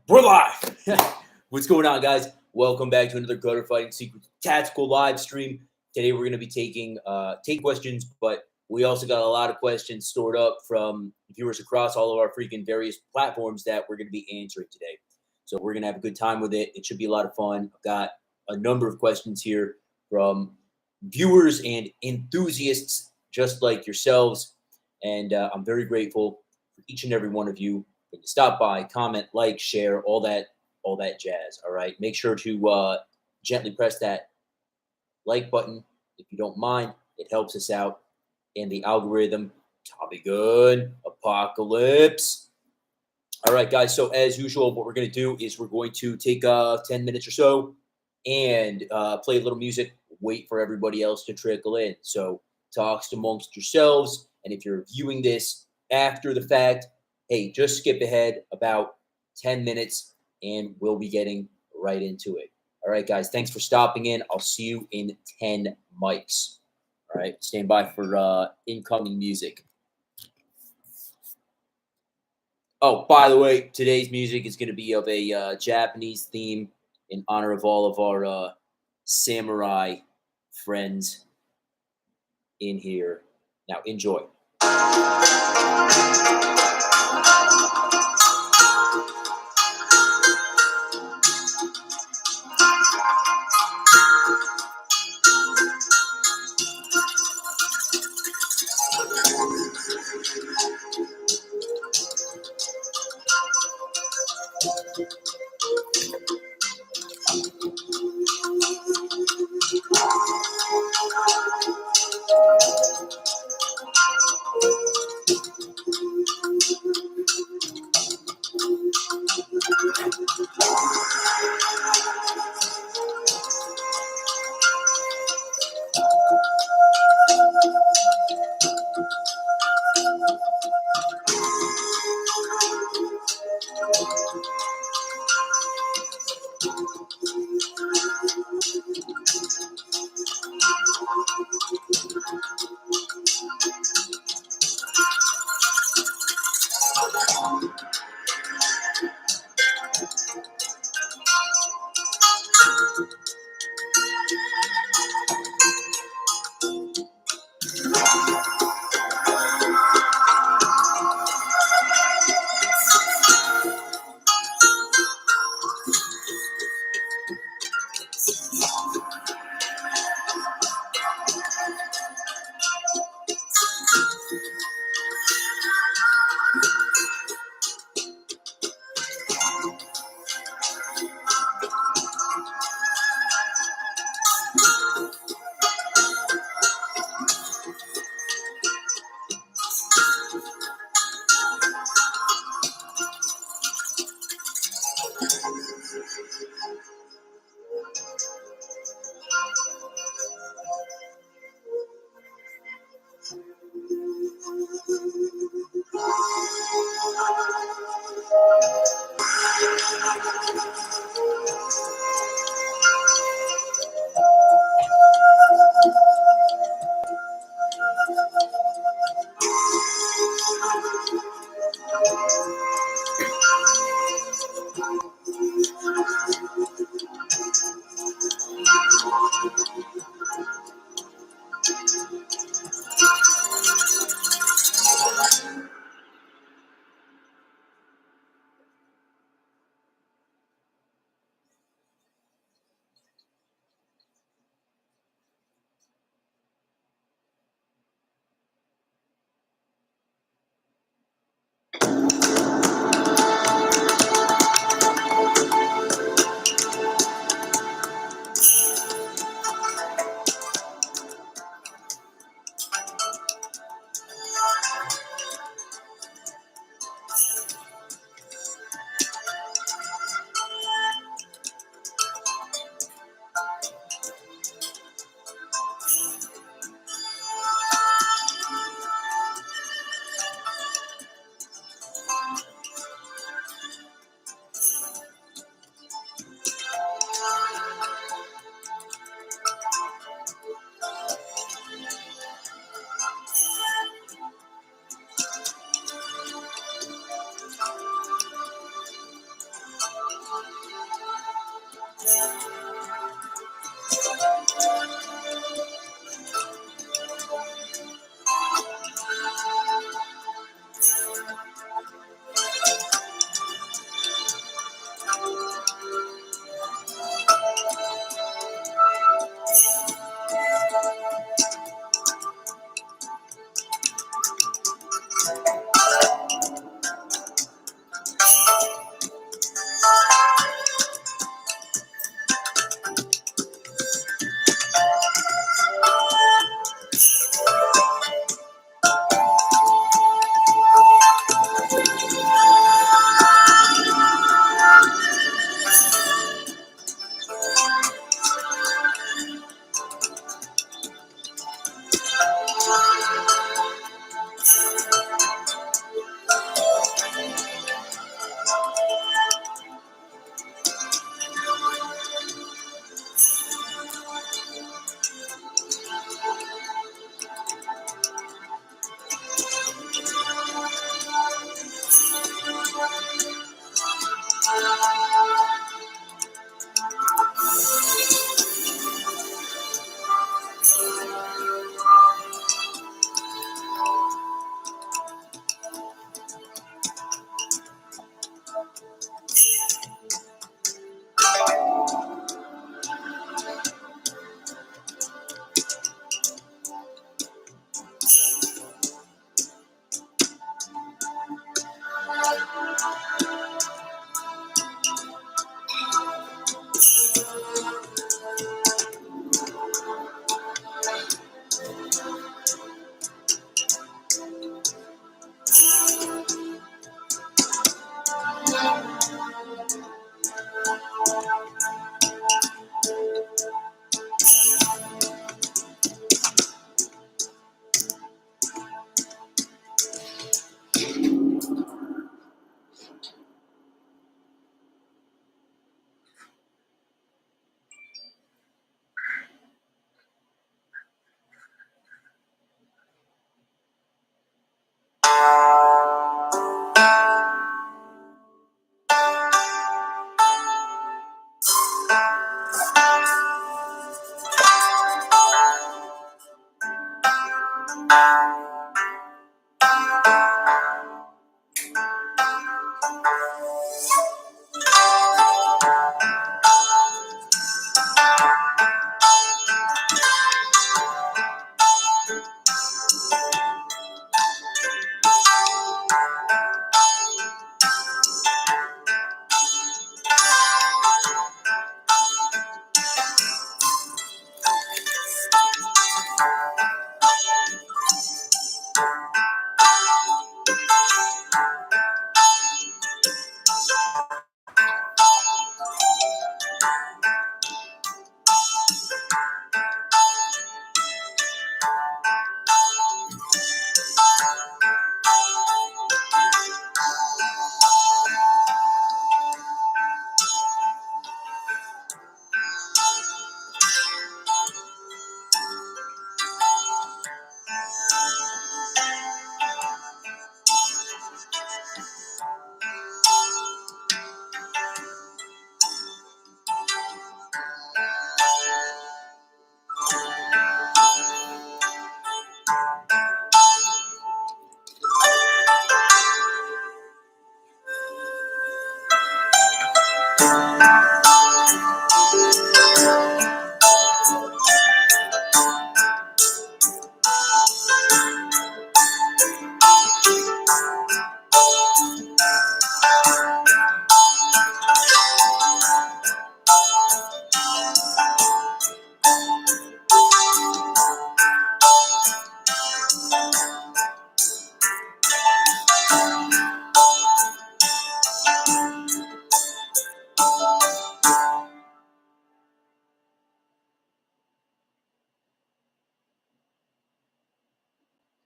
We're live. What's going on, guys? Welcome back to another Gutter Fighting Secrets Tactical live stream. Today we're going to be taking questions, but we also got a lot of questions stored up from viewers across all of our freaking various platforms that we're going to be answering today. So we're going to have a good time with it. It should be a lot of fun. I've got a number of questions here from viewers and enthusiasts just like yourselves, and I'm very grateful for each and every one of you. Stop by, comment, like, share, all that jazz. All right. Make sure to gently press that like button if you don't mind. It helps us out. And the algorithm, Tommy Gun, Apocalypse. All right, guys. So as usual, what we're going to do is we're going to take 10 minutes or so and play a little music. Wait for everybody else to trickle in. So talks amongst yourselves. And if you're viewing this after the fact, hey, just skip ahead about 10 minutes and we'll be getting right into it. All right, guys, thanks for stopping in. I'll see you in 10 mics. All right, stand by for incoming music. Oh, by the way, today's music is going to be of a Japanese theme in honor of all of our samurai friends in here. Now, enjoy.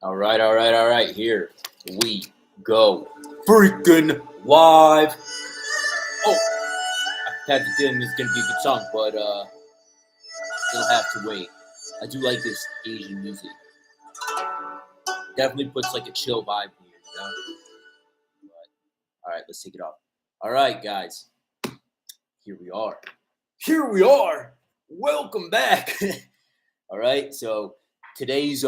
All right, all right, all right. Here we go. Freaking live. Oh, I had the feeling this is going to be a good song, but you'll have to wait. I do like this Asian music. Definitely puts like a chill vibe here, you know? But, all right, let's take it off. All right, guys. Here we are. Here we are. Welcome back. All right, so today's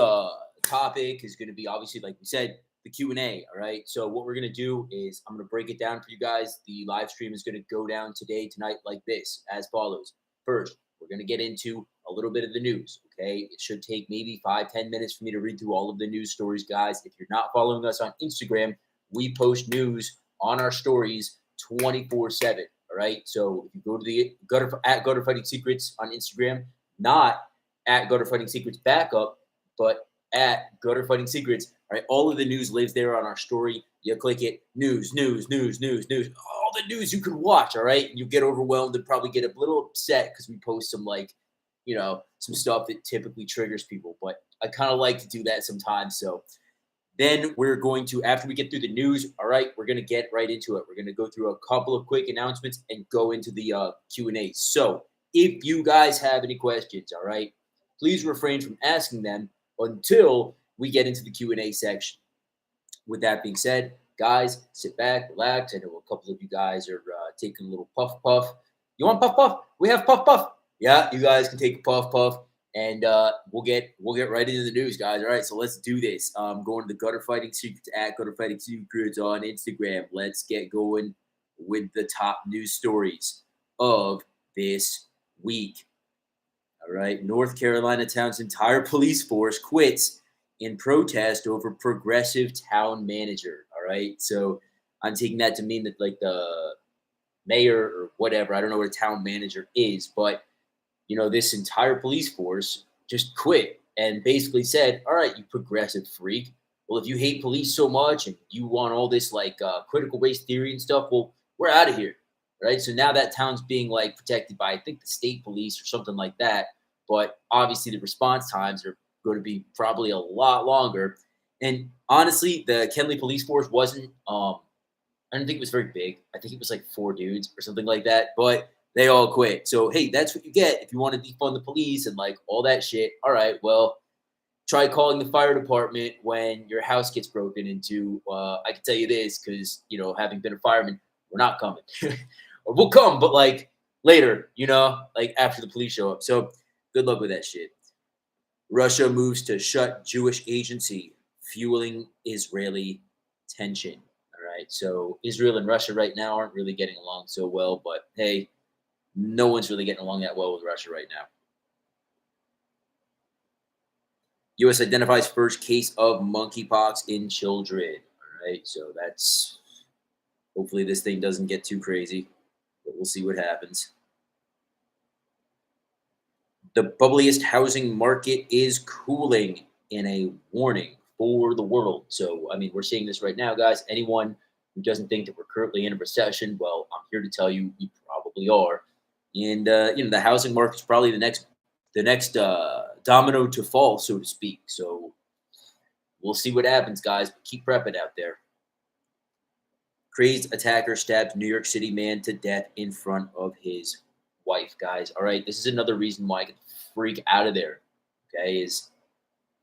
topic is going to be, obviously, like we said, the Q&A. All right, so what we're going to do is I'm going to break it down for you guys. The live stream is going to go down tonight like this, as follows. First, we're going to get into a little bit of the news. Okay, it should take maybe 5-10 minutes for me to read through all of the news stories, guys. If you're not following us on Instagram, we post news on our stories 24/7. All right, so if you go to the Gutter Fighting Secrets on Instagram, not at Gutter Fighting Secrets Backup, but at Gutter Fighting Secrets. All right, all of the news lives there on our story. You click it, news, all the news you can watch. All right, you get overwhelmed and probably get a little upset because we post some some stuff that typically triggers people. But I kind of like to do that sometimes. So then we're going to, after we get through the news, all right, we're going to get right into it. We're going to go through a couple of quick announcements and go into the Q&A. So if you guys have any questions, all right, please refrain from asking them until we get into the Q&A section. With that being said, guys, sit back, relax. I know a couple of you guys are taking a little puff. You want puff? We have puff. Yeah, you guys can take a puff. And we'll get right into the news, guys. All right, so let's do this. Going to the Gutter Fighting Secrets at Gutter Fighting Secrets on Instagram. Let's get going with the top news stories of this week. All right, North Carolina town's entire police force quits in protest over progressive town manager. All right, so I'm taking that to mean that like the mayor or whatever, I don't know what a town manager is, but this entire police force just quit and basically said, all right, you progressive freak. Well, if you hate police so much and you want all this like critical race theory and stuff, well, we're out of here. Right. So now that town's being like protected by, I think, the state police or something like that. But obviously, the response times are going to be probably a lot longer. And honestly, the Kenley police force wasn't I don't think it was very big. I think it was like 4 dudes or something like that, but they all quit. So, hey, that's what you get if you want to defund the police and like all that shit. All right, well, try calling the fire department when your house gets broken into. I can tell you this because, having been a fireman, we're not coming. Or we'll come, but like later, like after the police show up. So, good luck with that shit. Russia moves to shut Jewish agency, fueling Israeli tension. All right. So Israel and Russia right now aren't really getting along so well, but hey, no one's really getting along that well with Russia right now. U.S. identifies first case of monkeypox in children. All right. So that's hopefully this thing doesn't get too crazy, but we'll see what happens. The bubbliest housing market is cooling in a warning for the world. So, I mean, we're seeing this right now, guys. Anyone who doesn't think that we're currently in a recession, well, I'm here to tell you we probably are. And the housing market's probably the next domino to fall, so to speak. So we'll see what happens, guys. But keep prepping out there. Crazed attacker stabs New York City man to death in front of his wife, guys. All right, this is another reason why I get the freak out of there. Okay, is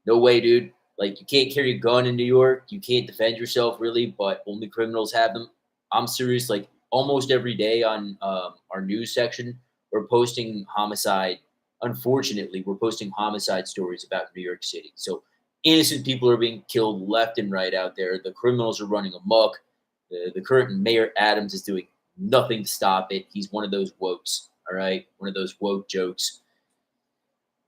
no way, dude. Like, you can't carry a gun in New York. You can't defend yourself, really, but only criminals have them. I'm serious. Like, almost every day on our news section, we're posting homicide. Unfortunately, we're posting homicide stories about New York City. So innocent people are being killed left and right out there. The criminals are running amok. The current mayor Adams is doing nothing to stop it. He's one of those wokes. All right, one of those woke jokes.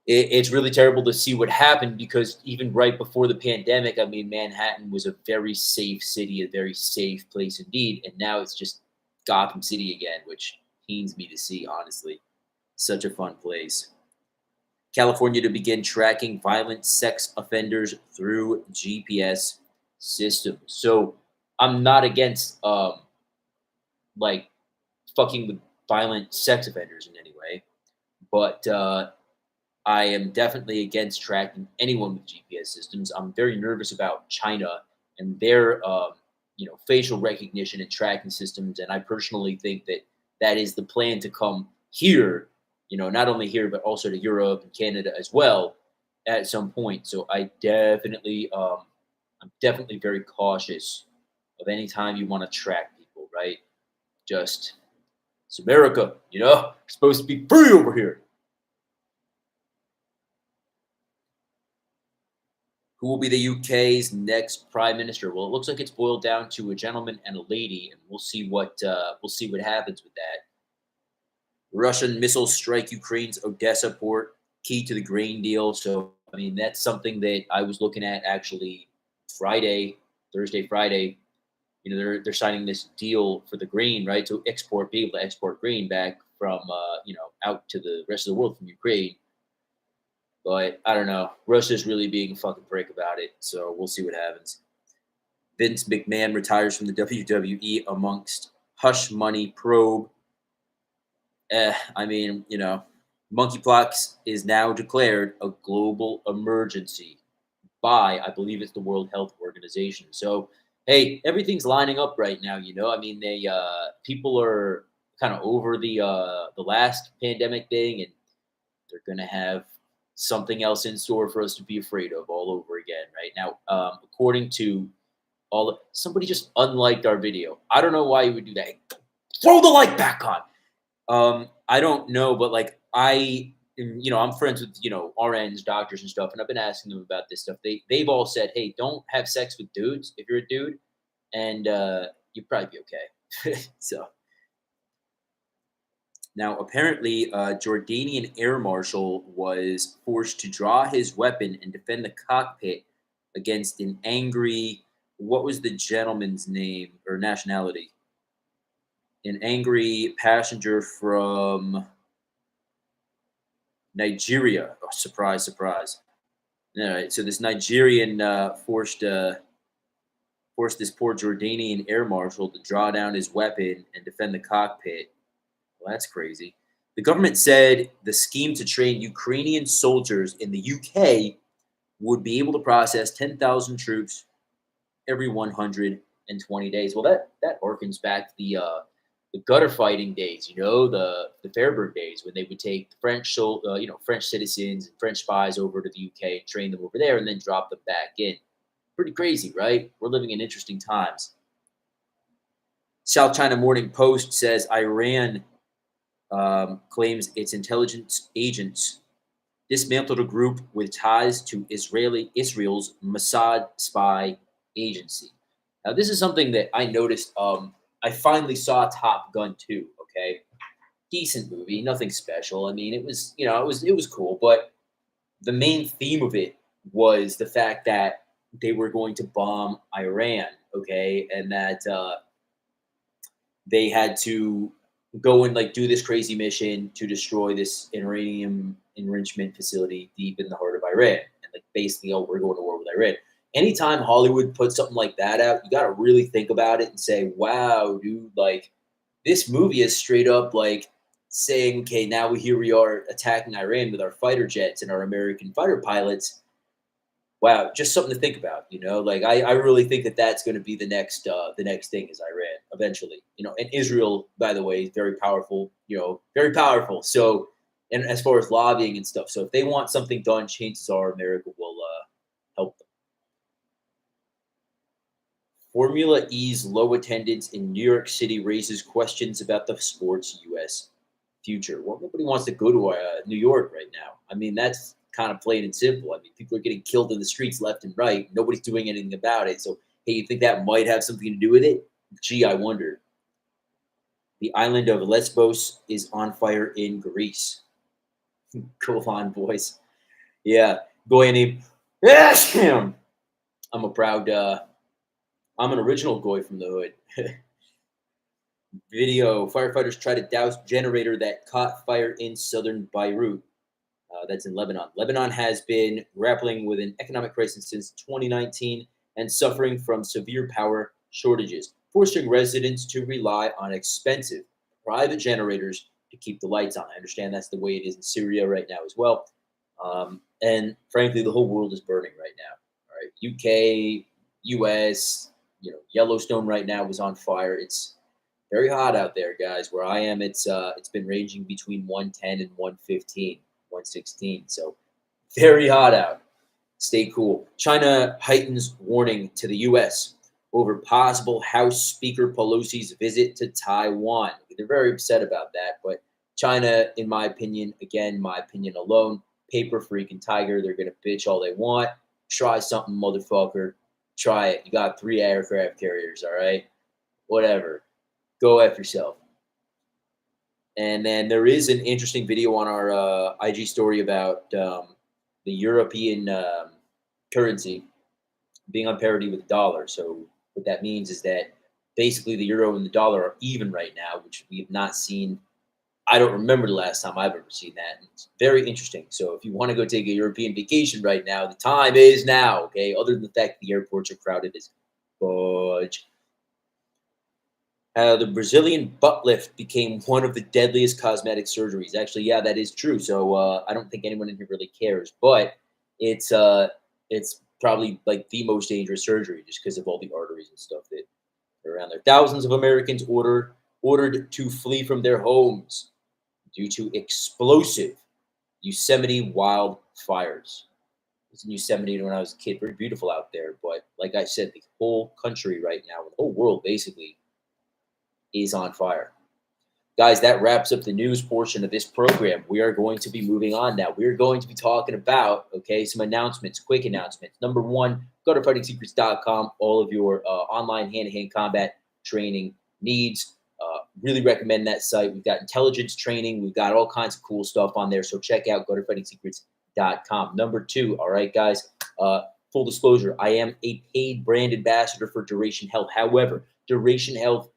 It's really terrible to see what happened because even right before the pandemic, I mean, Manhattan was a very safe city, a very safe place indeed. And now it's just Gotham City again, which pains me to see, honestly. Such a fun place. California to begin tracking violent sex offenders through GPS systems. So I'm not against like fucking with violent sex offenders in any way, but I am definitely against tracking anyone with GPS systems. I'm very nervous about China and their, facial recognition and tracking systems. And I personally think that that is the plan to come here, not only here, but also to Europe and Canada as well at some point. So I'm definitely very cautious of any time you want to track people, right? Just, it's America, we're supposed to be free over here. Who will be the UK's next prime minister? Well, it looks like it's boiled down to a gentleman and a lady, and we'll see what happens with that. Russian missiles strike Ukraine's Odessa port, key to the grain deal. So, I mean, that's something that I was looking at actually Thursday, Friday. They're signing this deal for the grain, right, to be able to export grain back from out to the rest of the world from Ukraine. But I don't know. Russia's really being a fucking prick about it. So we'll see what happens. Vince McMahon retires from the WWE amongst hush money probe. I mean, monkeypox is now declared a global emergency by, I believe it's the World Health Organization. So, hey, everything's lining up right now. I mean, people are kind of over the last pandemic thing, and they're gonna have something else in store for us to be afraid of all over again right now. According to somebody just unliked our video. I don't know why you would do that. Throw the like back on. I don't know, but like I'm friends with RNs, doctors, and stuff, and I've been asking them about this stuff. They've all said, hey, don't have sex with dudes if you're a dude, and you'd probably be okay. So. Now, apparently, Jordanian air marshal was forced to draw his weapon and defend the cockpit against an angry what was the gentleman's name or nationality? An angry passenger from Nigeria. Oh, surprise, surprise. All right, so this Nigerian forced this poor Jordanian air marshal to draw down his weapon and defend the cockpit. Well, that's crazy. The government said the scheme to train Ukrainian soldiers in the UK would be able to process 10,000 troops every 120 days. Well, that harkens back to the gutter fighting days, the Fairburg days when they would take the French citizens and French spies over to the UK and train them over there and then drop them back in. Pretty crazy, right? We're living in interesting times. South China Morning Post says Iran claims its intelligence agents dismantled a group with ties to Israel's Mossad spy agency. Now, this is something that I noticed. I finally saw Top Gun 2. Okay, decent movie, nothing special. I mean, it was it was cool, but the main theme of it was the fact that they were going to bomb Iran. Okay, and that they had to go and do this crazy mission to destroy this uranium enrichment facility deep in the heart of Iran. And basically, oh, we're going to war with Iran. Anytime Hollywood puts something like that out, you got to really think about it and say, wow, dude, this movie is straight up saying, okay, now here we are attacking Iran with our fighter jets and our American fighter pilots. Wow, just something to think about, I really think that that's going to be the next thing is Iran eventually, and Israel, by the way, is very powerful, very powerful. So, and as far as lobbying and stuff, so if they want something done, chances are America will help them. Formula E's low attendance in New York City raises questions about the sport's U.S. future. Well, nobody wants to go to New York right now. I mean, that's kind of plain and simple. I mean, people are getting killed in the streets left and right. Nobody's doing anything about it. So, hey, you think that might have something to do with it? Gee, I wonder. The island of Lesbos is on fire in Greece. Go on, boys. Yeah, boy named. Yes, him. I'm a proud. I'm an original goy from the hood. Video: firefighters try to douse generator that caught fire in southern Beirut. That's in Lebanon. Lebanon has been grappling with an economic crisis since 2019 and suffering from severe power shortages, forcing residents to rely on expensive private generators to keep the lights on. I understand that's the way it is in Syria right now as well. And frankly, the whole world is burning right now. All right, UK, US, Yellowstone right now is on fire. It's very hot out there, guys. Where I am, it's been ranging between 110 and 115. 116. So very hot out. Stay cool. China heightens warning to the U.S. over possible House Speaker Pelosi's visit to Taiwan. They're very upset about that. But China, in my opinion, again, my opinion alone, paper freaking tiger. They're going to bitch all they want. Try something, motherfucker. Try it. You got 3 aircraft carriers, all right? Whatever. Go F yourself. And then there is an interesting video on our IG story about the European currency being on parity with the dollar. So what that means is that basically the euro and the dollar are even right now, which we have not seen. I don't remember the last time I've ever seen that. And it's very interesting. So if you want to go take a European vacation right now, the time is now, okay? Other than the fact the airports are crowded as fudge. The Brazilian butt lift became one of the deadliest cosmetic surgeries. Actually, yeah, that is true. So I don't think anyone in here really cares, but it's probably the most dangerous surgery just because of all the arteries and stuff that are around there. Thousands of Americans ordered to flee from their homes due to explosive Yosemite wildfires. I was in Yosemite when I was a kid. Very beautiful out there, but like I said, the whole country right now, the whole world basically, is on fire. Guys, that wraps up the news portion of this program. We are going to be moving on now. We're going to be talking about, some announcements, quick announcements. Number one, go to fightingsecrets.com. All of your online hand-to-hand combat training needs. Really recommend that site. We've got intelligence training. We've got all kinds of cool stuff on there. So check out go to fightingsecrets.com. Number two, all right, guys, full disclosure, I am a paid brand ambassador for Duration Health. However, Duration Health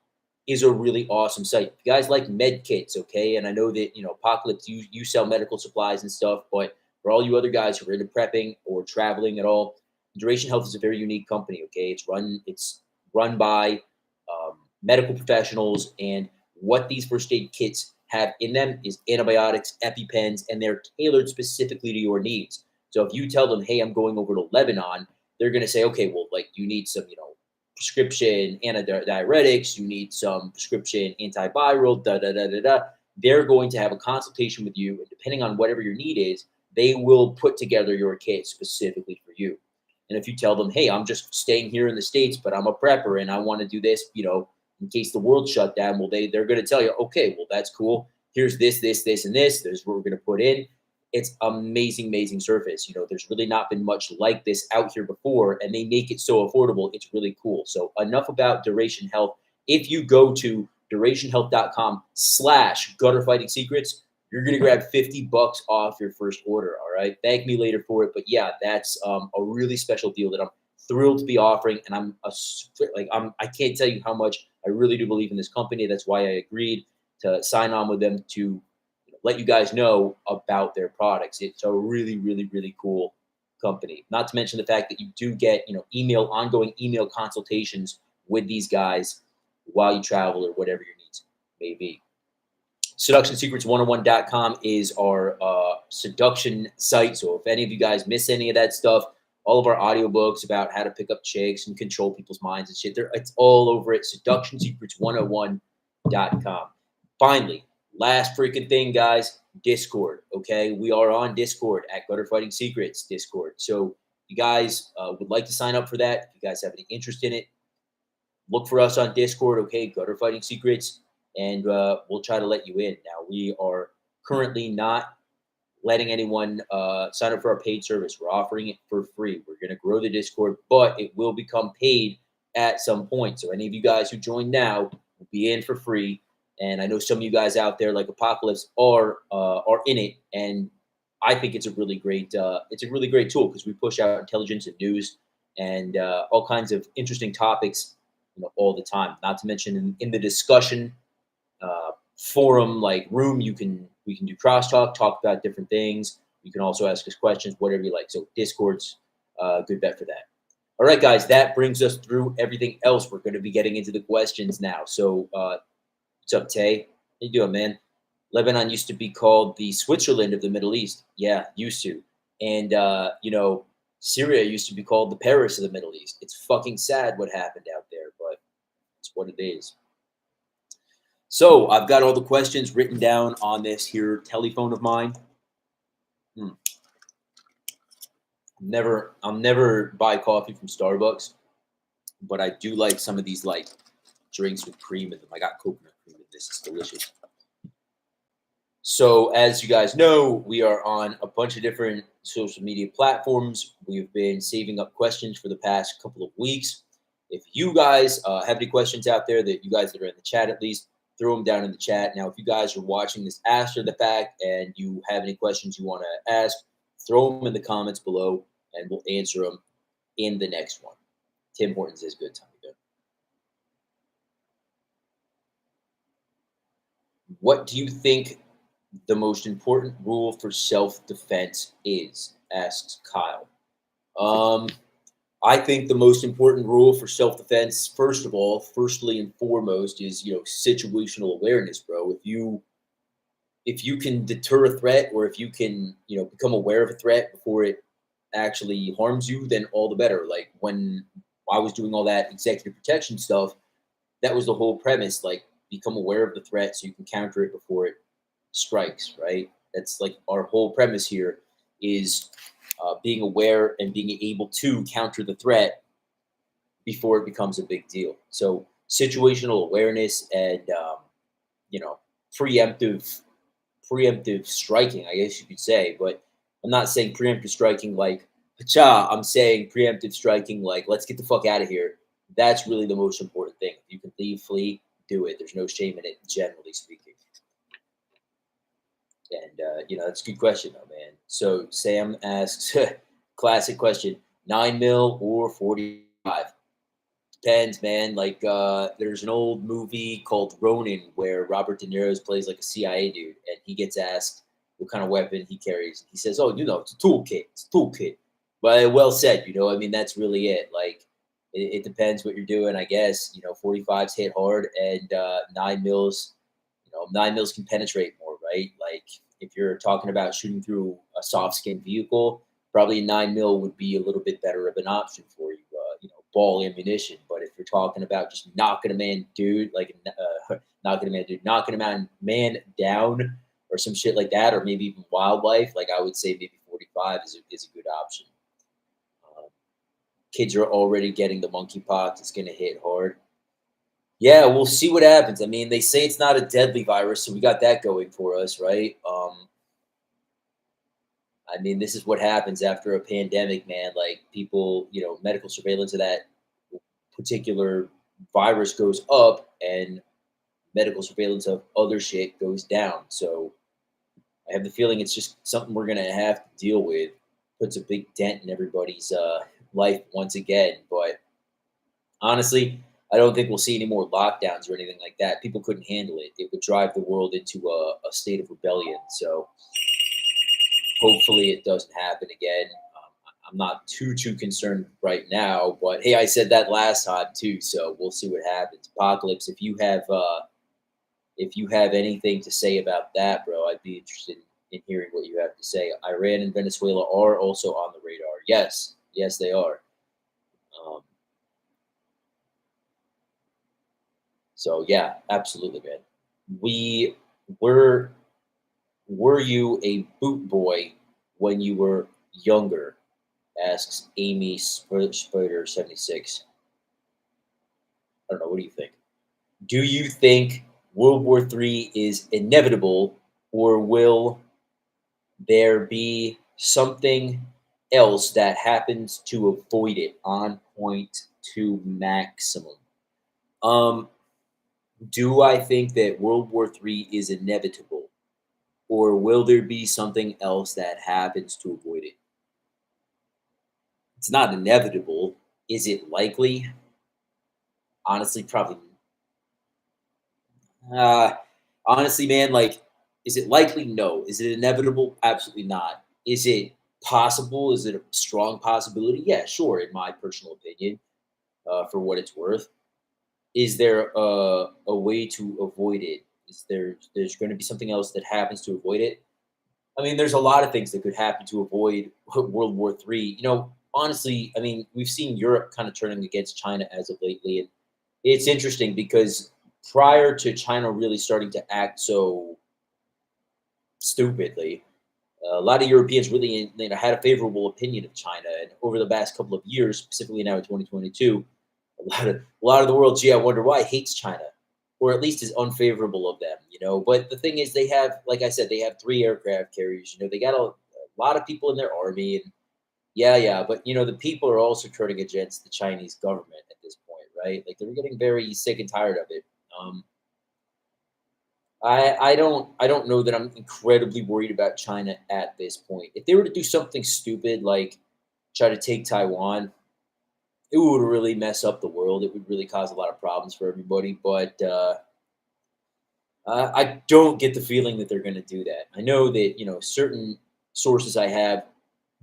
is a really awesome site. If you guys like med kits, okay, and I know that, Apocalypse, you sell medical supplies and stuff, but for all you other guys who are into prepping or traveling at all, Duration Health is a very unique company, okay? It's run by medical professionals, and what these first aid kits have in them is antibiotics, EpiPens, and they're tailored specifically to your needs. So if you tell them, hey, I'm going over to Lebanon, they're going to say, okay, well, like you need some, prescription antidiuretics, you need some prescription antiviral, da da da da da. They're going to have a consultation with you, and depending on whatever your need is, they will put together your kit specifically for you. And if you tell them, hey, I'm just staying here in the States, but I'm a prepper and I want to do this, in case the world shut down, well, they're going to tell you, okay, well, that's cool. Here's this, this, this, and this. There's what we're going to put in. It's amazing, amazing service. There's really not been much like this out here before, and they make it so affordable. It's really cool. So enough about Duration Health. If you go to durationhealth.com/gutterfighting secrets, you're going to grab $50 off your first order. All right. Thank me later for it. But yeah, that's a really special deal that I'm thrilled to be offering. And I can't tell you how much I really do believe in this company. That's why I agreed to sign on with them to let you guys know about their products. It's a really, really, really cool company. Not to mention the fact that you do get, ongoing email consultations with these guys while you travel or whatever your needs may be. SeductionSecrets101.com is our seduction site. So if any of you guys miss any of that stuff, all of our audiobooks about how to pick up chicks and control people's minds and shit, it's all over at SeductionSecrets101.com. Finally, last freaking thing, guys, Discord, okay? We are on Discord at Gutter Fighting Secrets Discord. So you guys would like to sign up for that. If you guys have any interest in it, look for us on Discord, okay? Gutter Fighting Secrets. And we'll try to let you in. Now, we are currently not letting anyone sign up for our paid service. We're offering it for free. We're going to grow the Discord, but it will become paid at some point. So any of you guys who join now will be in for free. And I know some of you guys out there, like Apocalypse, are in it. And I think it's a really great tool because we push out intelligence and news and all kinds of interesting topics, all the time. Not to mention in the discussion forum room, we can do crosstalk, talk about different things. You can also ask us questions, whatever you like. So Discord's a good bet for that. All right, guys, that brings us through everything else. We're going to be getting into the questions now. So what's up, Tay? How you doing, man? Lebanon used to be called the Switzerland of the Middle East. Yeah, used to. And Syria used to be called the Paris of the Middle East. It's fucking sad what happened out there, but it's what it is. So I've got all the questions written down on this here telephone of mine. I'll never buy coffee from Starbucks, but I do like some of these drinks with cream in them. I got coconut cream in this. It's delicious. So as you guys know, we are on a bunch of different social media platforms. We've been saving up questions for the past couple of weeks. If you guys have any questions out there that you guys that are in the chat, at least throw them down in the chat. Now, if you guys are watching this after the fact and you have any questions you want to ask, throw them in the comments below and we'll answer them in the next one. Tim Hortons is good. Time to go. What do you think the most important rule for self-defense is? Asks Kyle. I think the most important rule for self-defense, firstly and foremost, is situational awareness, bro. If you can deter a threat, or if you can become aware of a threat before it actually harms you, then all the better. Like when I was doing all that executive protection stuff, that was the whole premise. Become aware of the threat so you can counter it before it strikes. Right? That's our whole premise here is being aware and being able to counter the threat before it becomes a big deal. So situational awareness and preemptive striking, I guess you could say. But I'm not saying preemptive striking like "Hacha." I'm saying preemptive striking like "Let's get the fuck out of here." That's really the most important thing. If you can leave, flee, do it. There's no shame in it, generally speaking. And, that's a good question, though, man. So Sam asks, classic question, 9 mil or 45. Depends, man. Like, there's an old movie called Ronin where Robert De Niro plays like a CIA dude, and he gets asked what kind of weapon he carries. He says, "Oh, it's a toolkit. It's a toolkit." But well said. I mean, that's really it. Like, it depends what you're doing, I guess. 45s hit hard, and 9 mils. 9 mils can penetrate more, right? Like, if you're talking about shooting through a soft skin vehicle, probably a 9 mil would be a little bit better of an option for you. Ball ammunition. But if you're talking about just knocking a man, dude, like knocking a man down, or some shit like that, or maybe even wildlife, like I would say maybe 45 is a good option. Um, Kids are already getting the monkeypox; it's going to hit hard. Yeah, we'll see what happens. I mean, they say it's not a deadly virus, so we got that going for us, right? I mean, this is what happens after a pandemic, man. Like, people, medical surveillance of that particular virus goes up, and medical surveillance of other shit goes down. So I have the feeling it's just something we're gonna have to deal with. Puts a big dent in everybody's life once again. But honestly, I don't think we'll see any more lockdowns or anything like that. People couldn't handle it. It would drive the world into a state of rebellion. So hopefully it doesn't happen again. I'm not too concerned right now, but hey, I said that last time too, so we'll see what happens. Apocalypse, if you have anything to say about that, bro, I'd be interested in hearing what you have to say. Iran and Venezuela are also on the radar. Yes, they are. Um, so yeah, absolutely, man. We were were you a boot boy when you were younger? Asks Amy Spider 76. I don't know. What do you think? Do you think World War III is inevitable, or will there be something else that happens to avoid it on point to maximum? Um, do I think that World War III is inevitable, or will there be something else that happens to avoid it? It's not inevitable. Is it likely? Honestly, probably. Uh, Honestly, man, like, is it likely? No. Is it inevitable? Absolutely not. Is it possible? Is it a strong possibility? Yeah, sure, in my personal opinion, for what it's worth. Is there a way to avoid it? There's going to be something else that happens to avoid it? I mean, there's a lot of things that could happen to avoid World War III. Honestly, I mean, we've seen Europe kind of turning against China as of lately, and it's interesting because prior to China really starting to act so stupidly, a lot of Europeans really had a favorable opinion of China, and over the past couple of years, specifically now in 2022, a lot of the world, gee, I wonder why, hates China, or at least is unfavorable of them. But the thing is, they have, like I said, they have 3 aircraft carriers. They got a lot of people in their army, and yeah, but the people are also turning against the Chinese government at this point, right? Like, they're getting very sick and tired of it. Um, I don't know that I'm incredibly worried about China at this point. If they were to do something stupid like try to take Taiwan, it would really mess up the world. It would really cause a lot of problems for everybody. But I don't get the feeling that they're going to do that. I know that certain sources I have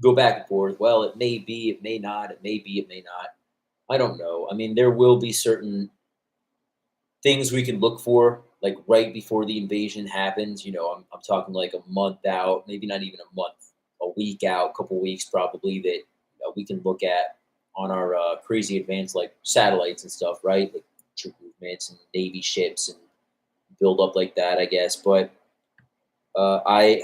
go back and forth. Well, it may be, it may not. It may be, it may not. I don't know. I mean, there will be certain things we can look for, like right before the invasion happens. I'm talking like a month out, maybe not even a month, a week out, a couple weeks probably, that we can look at on our crazy advanced like satellites and stuff, right? Like troop movements and Navy ships and build up like that, I guess. But I,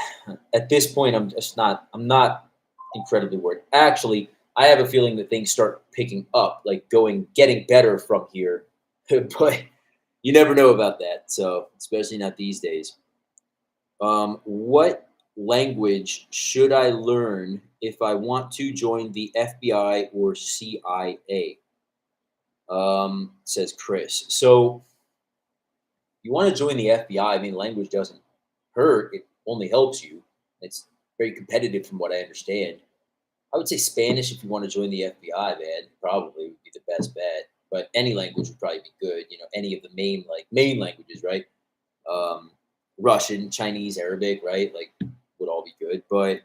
at this point, I'm not incredibly worried. Actually, I have a feeling that things start picking up, like getting better from here. But you never know about that. So, especially not these days. What language should I learn if I want to join the FBI or CIA? Says Chris. So, you want to join the FBI? I mean, language doesn't hurt; it only helps you. It's very competitive, from what I understand. I would say Spanish if you want to join the FBI, man. Probably would be the best bet. But any language would probably be good. You know, any of the main languages, right? Um, Russian, Chinese, Arabic, right? Like would all be good. But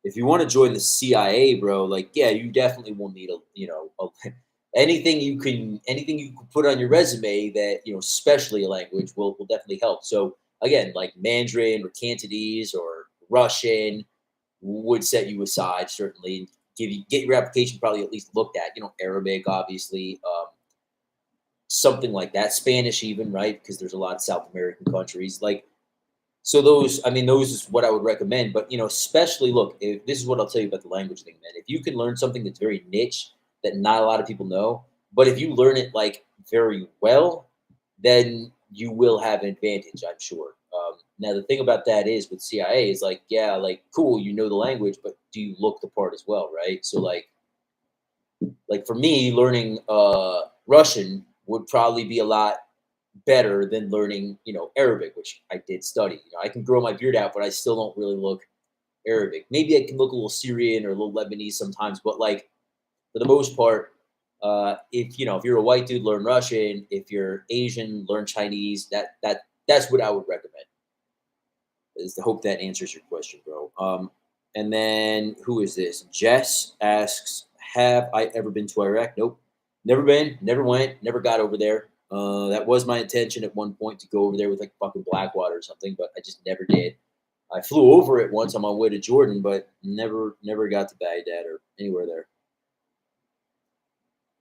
if you want to join the CIA, bro, like yeah, you definitely will need anything you can put on your resume that especially a language will definitely help. So again, like Mandarin or Cantonese or Russian would set you aside certainly and get your application probably at least looked at. Arabic, obviously, something like that. Spanish, even right, because there's a lot of South American countries. Like so, those is what I would recommend. But especially look, if this is what I'll tell you about the language thing, man. If you can learn something that's very niche that not a lot of people know, but if you learn it like very well, then you will have an advantage, I'm sure. Now, the thing about that is with CIA is like, yeah, like cool, you know the language, but do you look the part as well, right? So, like for me, learning Russian would probably be a lot better than learning, Arabic, which I did study. I can grow my beard out, but I still don't really look Arabic. Maybe I can look a little Syrian or a little Lebanese sometimes, but like for the most part, if you're a white dude, learn Russian. If you're Asian, learn Chinese. That's what I would recommend. Is to hope that answers your question, bro. And then who is this? Jess asks, "Have I ever been to Iraq?" Nope, never been, never went, never got over there. That was my intention at one point to go over there with like fucking Blackwater or something, but I just never did. I flew over it once on my way to Jordan, but never got to Baghdad or anywhere there.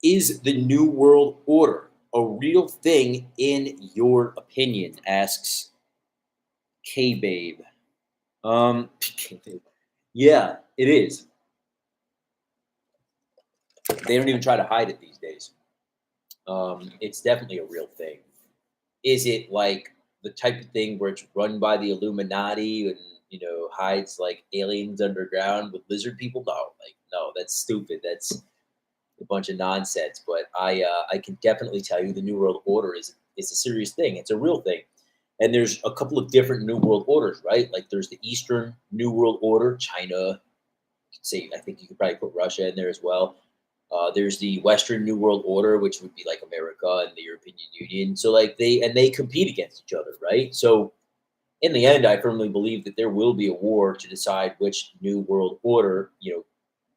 Is the New World Order a real thing in your opinion? Asks K Babe. Yeah, it is. They don't even try to hide it these days. It's definitely a real thing. Is it like the type of thing where it's run by the Illuminati and hides like aliens underground with lizard people? No, like no, that's stupid. That's a bunch of nonsense. But I can definitely tell you the New World Order is a serious thing. It's a real thing. And there's a couple of different New World Orders, right? Like there's the Eastern New World Order, China. Say I think you could probably put Russia in there as well. There's the Western New World Order, which would be like America and the European Union. So like they compete against each other, right? So in the end, I firmly believe that there will be a war to decide which New World Order,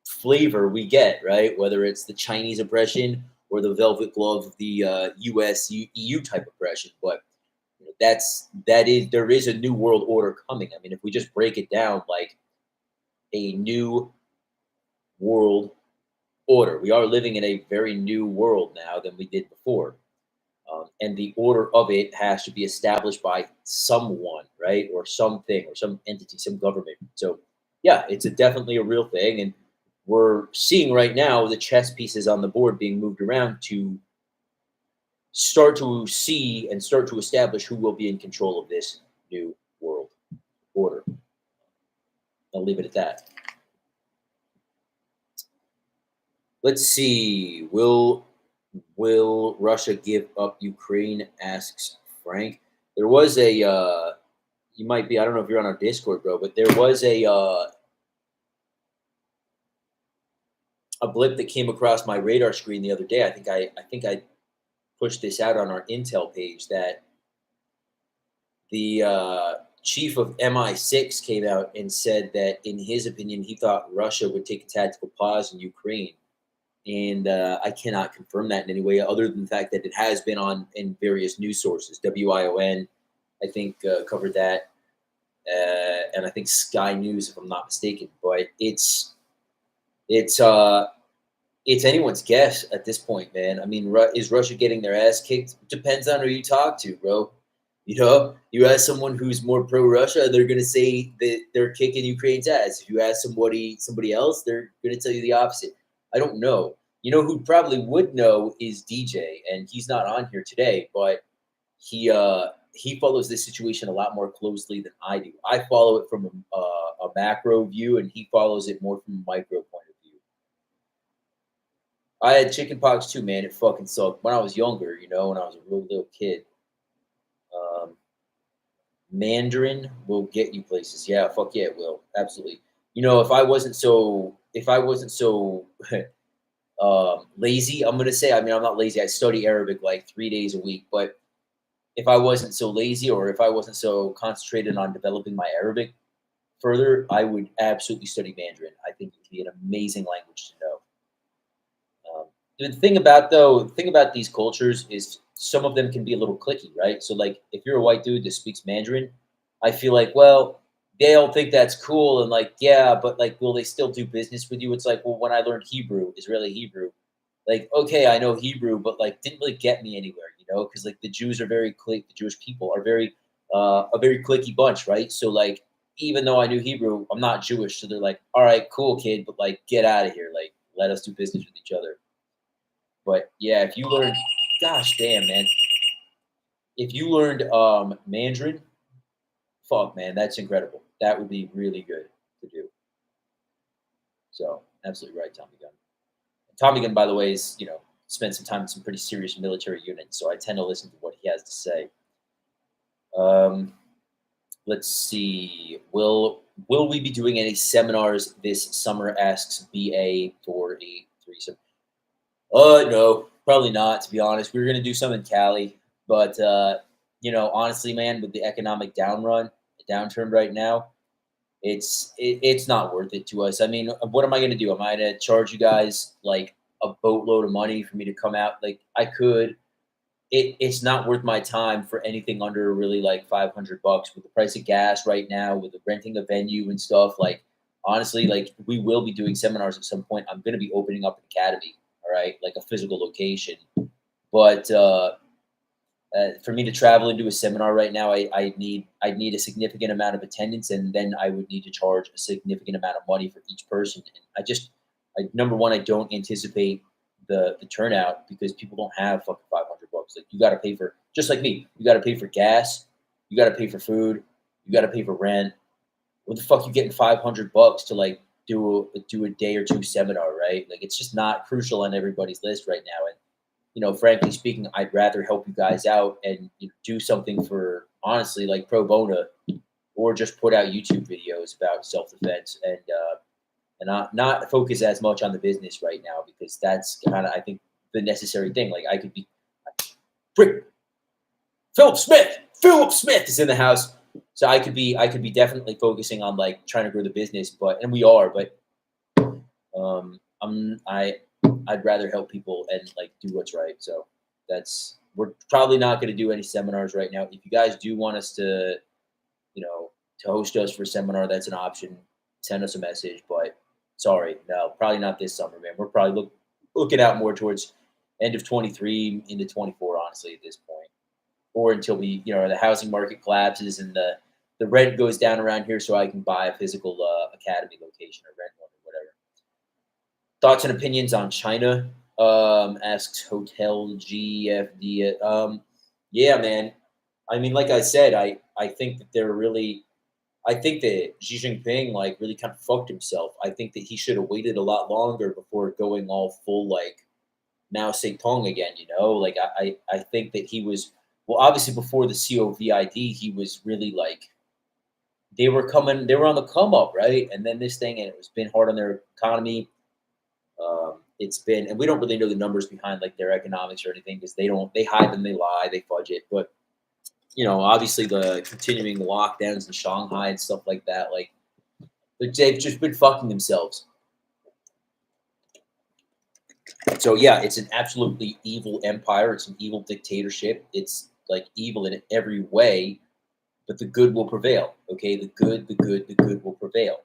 flavor we get, right? Whether it's the Chinese oppression or the velvet glove of the U.S. EU type oppression, but there is a new world order coming. I mean, if we just break it down, like a new world order, we are living in a very new world now than we did before. And the order of it has to be established by someone, right, or something, or some entity, some government. So, yeah, it's definitely a real thing, and we're seeing right now the chess pieces on the board being moved around to start to see and start to establish who will be in control of this new world order. I'll leave it at that. Let's see. Will Russia give up Ukraine? Asks Frank. There was you might be, I don't know if you're on our Discord, bro, but there was a blip that came across my radar screen the other day. I think I pushed this out on our Intel page that the chief of MI6 came out and said that in his opinion he thought Russia would take a tactical pause in Ukraine. And I cannot confirm that in any way, other than the fact that it has been on in various news sources. WION, I think, covered that, and I think Sky News, if I'm not mistaken. But it's anyone's guess at this point, man. I mean, is Russia getting their ass kicked? Depends on who you talk to, bro. You ask someone who's more pro-Russia, they're gonna say that they're kicking Ukraine's ass. If you ask somebody else, they're gonna tell you the opposite. I don't know. Who probably would know is DJ, and he's not on here today, but he follows this situation a lot more closely than I do. I follow it from a macro view, and he follows it more from a micro point of view. I had chickenpox too, man. It fucking sucked when I was younger. When I was a real little kid. Um, Mandarin will get you places. Yeah, fuck yeah, it will. Absolutely. If I wasn't so if I wasn't so lazy, I'm gonna say. I mean, I'm not lazy. I study Arabic like 3 days a week, but if I wasn't so lazy or if I wasn't so concentrated on developing my Arabic further, I would absolutely study Mandarin. I think it would be an amazing language to know. The thing about these cultures is some of them can be a little clicky, right? So, like, if you're a white dude that speaks Mandarin, I feel like, well, they'll think that's cool and like, yeah, but like, will they still do business with you? It's like, well, when I learned Hebrew, Israeli Hebrew, like, okay, I know Hebrew, but like, didn't really get me anywhere, because like the Jews are the Jewish people are very, a very clicky bunch, right? So like, even though I knew Hebrew, I'm not Jewish, so they're like, all right, cool, kid, but like, get out of here, like, let us do business with each other. But yeah, if you learned, gosh damn, man, if you learned Mandarin, fuck, man, that's incredible. That would be really good to do. So, absolutely right, Tommy Gunn. Tommy Gunn, by the way, is spent some time in some pretty serious military units, so I tend to listen to what he has to say. Um, let's see. Will we be doing any seminars this summer? Asks BA483. No, probably not. To be honest, we were gonna do some in Cali, but honestly, man, with the economic downturn right now, it's not worth it to us. I mean, what am I gonna do? Am I gonna charge you guys like a boatload of money for me to come out? Like, I could. It's not worth my time for anything under really like $500 with the price of gas right now, with the renting a venue and stuff. Like, honestly, like, we will be doing seminars at some point. I'm gonna be opening up an academy, all right, like a physical location. But for me to travel and do a seminar right now, I'd need a significant amount of attendance, and then I would need to charge a significant amount of money for each person. And number one, I don't anticipate the turnout because people don't have fucking $500. Like, you got to pay for, just like me, you got to pay for gas, you got to pay for food, you got to pay for rent. What the fuck you getting $500 to like do a day or two seminar, right? Like, it's just not crucial on everybody's list right now. And frankly speaking, I'd rather help you guys out and do something for, honestly, like pro bono, or just put out YouTube videos about self defense and not focus as much on the business right now, because that's kind of, I think, the necessary thing. Like, I could be, Frick, Philip Smith. Philip Smith is in the house, so I could be definitely focusing on like trying to grow the business, and we are, but I'd rather help people and like do what's right. So we're probably not going to do any seminars right now. If you guys do want us to, to host us for a seminar, that's an option. Send us a message, but sorry, no, probably not this summer, man. We're probably looking out more towards end of 23 into 24, honestly, at this point, or until the housing market collapses and the rent goes down around here, so I can buy a physical academy location or rent one or whatever. Thoughts and opinions on China? Asks Hotel GFD. Yeah, man. I mean, like I said, I think that I think that Xi Jinping like really kind of fucked himself. I think that he should have waited a lot longer before going all full like Mao Zedong again. Like, I think that he was, well, obviously before the COVID, he was really like, they were on the come up, right? And then this thing, and it was been hard on their economy. It's been, and we don't really know the numbers behind like their economics or anything, because they hide them, they lie, they fudge it. But obviously the continuing lockdowns in Shanghai and stuff like that, like, they've just been fucking themselves. So yeah, it's an absolutely evil empire. It's an evil dictatorship. It's like evil in every way, but the good will prevail. Okay, the good will prevail.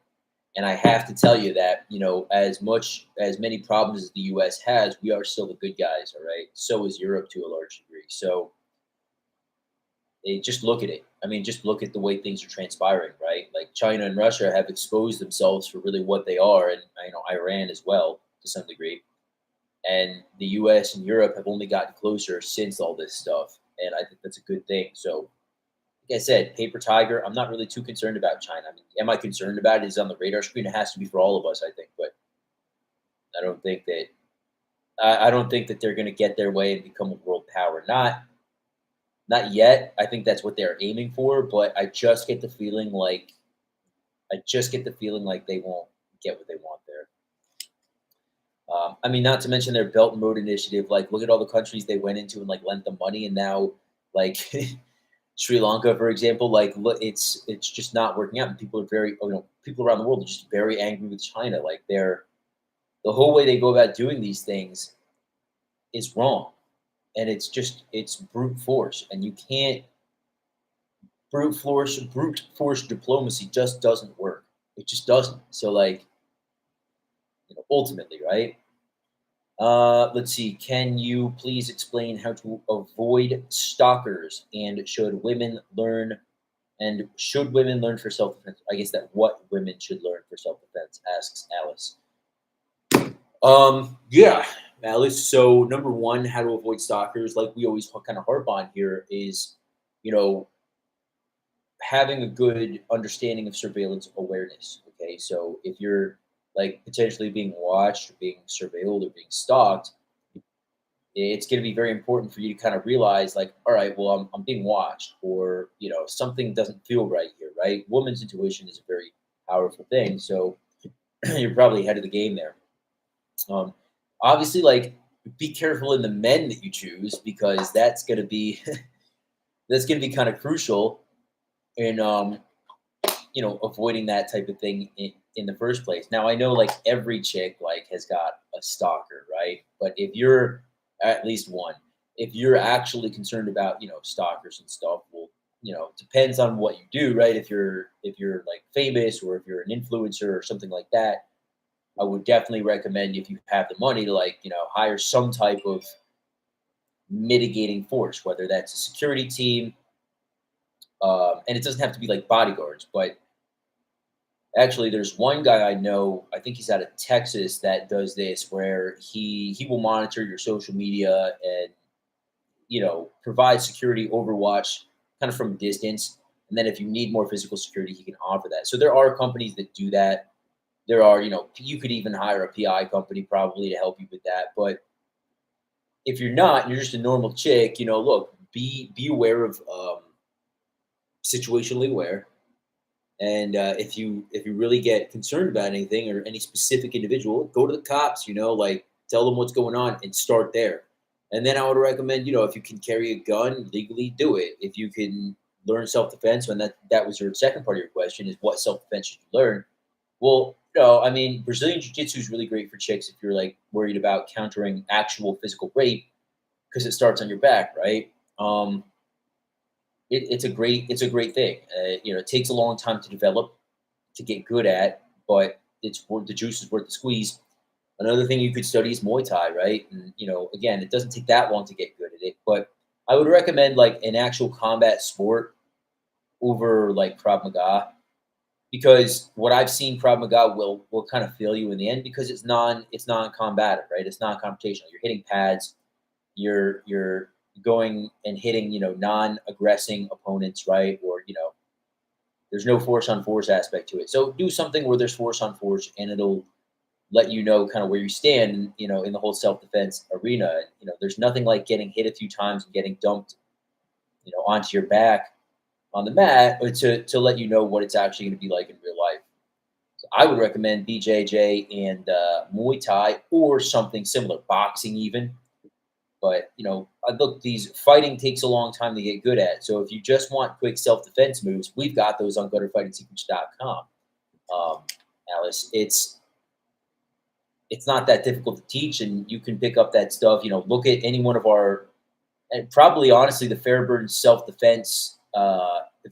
And I have to tell you that, as many problems as the U.S. has, we are still the good guys. All right. So is Europe to a large degree. So just look at it. I mean, just look at the way things are transpiring, right? Like, China and Russia have exposed themselves for really what they are, and Iran as well to some degree. And the U.S. and Europe have only gotten closer since all this stuff, and I think that's a good thing. So, like I said, paper tiger. I'm not really too concerned about China. I mean, am I concerned about it? Is it on the radar screen? It has to be for all of us, I think. But I don't think that I don't think that they're going to get their way and become a world power. Not yet. I think that's what they're aiming for. But I just get the feeling like they won't get what they want there. I mean, not to mention their Belt and Road Initiative. Like, look at all the countries they went into and like lent them money, and now, like Sri Lanka, for example, like look, it's just not working out. And people are very, people around the world are just very angry with China. Like, the whole way they go about doing these things is wrong, and it's brute force, and you can't brute force diplomacy just doesn't work. It just doesn't. So, like, ultimately, right? Let's see. Can you please explain how to avoid stalkers, and should women learn for self defense? I guess that what women should learn for self defense, asks Alice. Yeah, Alice. So number one, how to avoid stalkers, like we always kind of harp on here, is you know having a good understanding of surveillance awareness. Okay, so if you're like potentially being watched, or being surveilled, or being stalked, it's going to be very important for you to kind of realize, like, all right, well, I'm being watched, or something doesn't feel right here, right? Woman's intuition is a very powerful thing, so you're probably ahead of the game there. um, Obviously, like, be careful in the men that you choose, because that's going to be that's going to be kind of crucial in avoiding that type of thing in the first place. Now, I know, like, every chick like has got a stalker, right? But if you're at least one, if you're actually concerned about stalkers and stuff, well, depends on what you do, right? If you're like famous, or if you're an influencer or something like that, I would definitely recommend, if you have the money, to, like, hire some type of mitigating force, whether that's a security team, and it doesn't have to be like bodyguards, but actually, there's one guy I know, I think he's out of Texas, that does this, where he will monitor your social media and provide security overwatch kind of from a distance. And then if you need more physical security, he can offer that. So there are companies that do that. There are, you could even hire a PI company probably to help you with that. But if you're not, you're just a normal chick, look, be aware of situationally aware. And if you really get concerned about anything or any specific individual, go to the cops. Like, tell them what's going on and start there. And then I would recommend, if you can carry a gun legally, do it. If you can learn self defense, when that was your second part of your question, is what self defense should you learn? Well, I mean, Brazilian Jiu Jitsu is really great for chicks if you're like worried about countering actual physical rape, because it starts on your back, right? It's a great thing. It takes a long time to develop, to get good at, but it's worth the juice is worth the squeeze. Another thing you could study is Muay Thai, right? And again, it doesn't take that long to get good at it, but I would recommend like an actual combat sport over like Krav Maga, because what I've seen, Krav Maga will kind of fail you in the end, because it's non-combative, right? It's non-confrontational. You're hitting pads, you're going and hitting non-aggressing opponents, right? Or there's no force on force aspect to it. So do something where there's force on force, and it'll let you know kind of where you stand, in the whole self defense arena. And, there's nothing like getting hit a few times and getting dumped, onto your back on the mat, or to let you know what it's actually going to be like in real life. So I would recommend BJJ and Muay Thai, or something similar, boxing even. But look, these fighting takes a long time to get good at. So if you just want quick self defense moves, we've got those on gutterfightingsecrets.com. Um, Alice, it's not that difficult to teach, and you can pick up that stuff. Look at any one of our, and probably honestly, the Fairburn self defense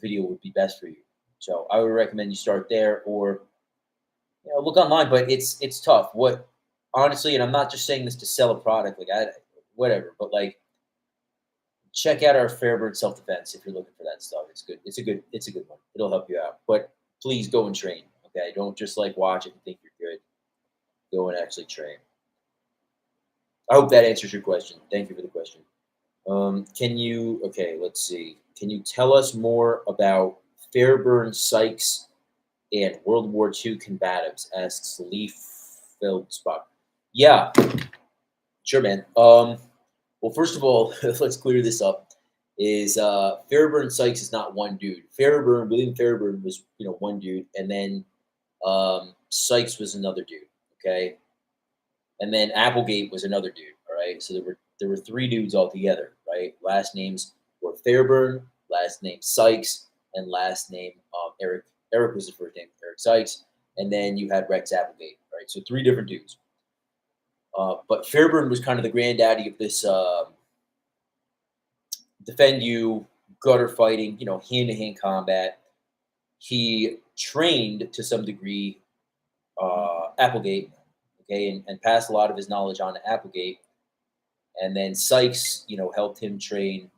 video would be best for you. So I would recommend you start there, or look online. But it's tough. What honestly, and I'm not just saying this to sell a product, like whatever, but like, check out our Fairbird self defense if you're looking for that stuff. It's good. It's a good one. It'll help you out. But please go and train. Okay, don't just like watch it and think you're good. Go and actually train. I hope that answers your question. Thank you for the question. Can you? Okay, let's see. Can you tell us more about Fairburn, Sykes, and World War II combatives? Asks Leaf Feldspot. Yeah, sure, man. Well, first of all, let's clear this up. Is Fairburn Sykes is not one dude. William Fairburn was one dude, and then Sykes was another dude. Okay, And then Applegate was another dude. All right, so there were three dudes altogether. Right, last names were Fairburn, last name Sykes, and last name Eric. Eric was the first name, Eric Sykes, and then you had Rex Applegate. Right, so three different dudes. But Fairburn was kind of the granddaddy of this defend you, gutter fighting, hand to hand combat. He trained to some degree Applegate, okay, and passed a lot of his knowledge on to Applegate. And then Sykes, helped him train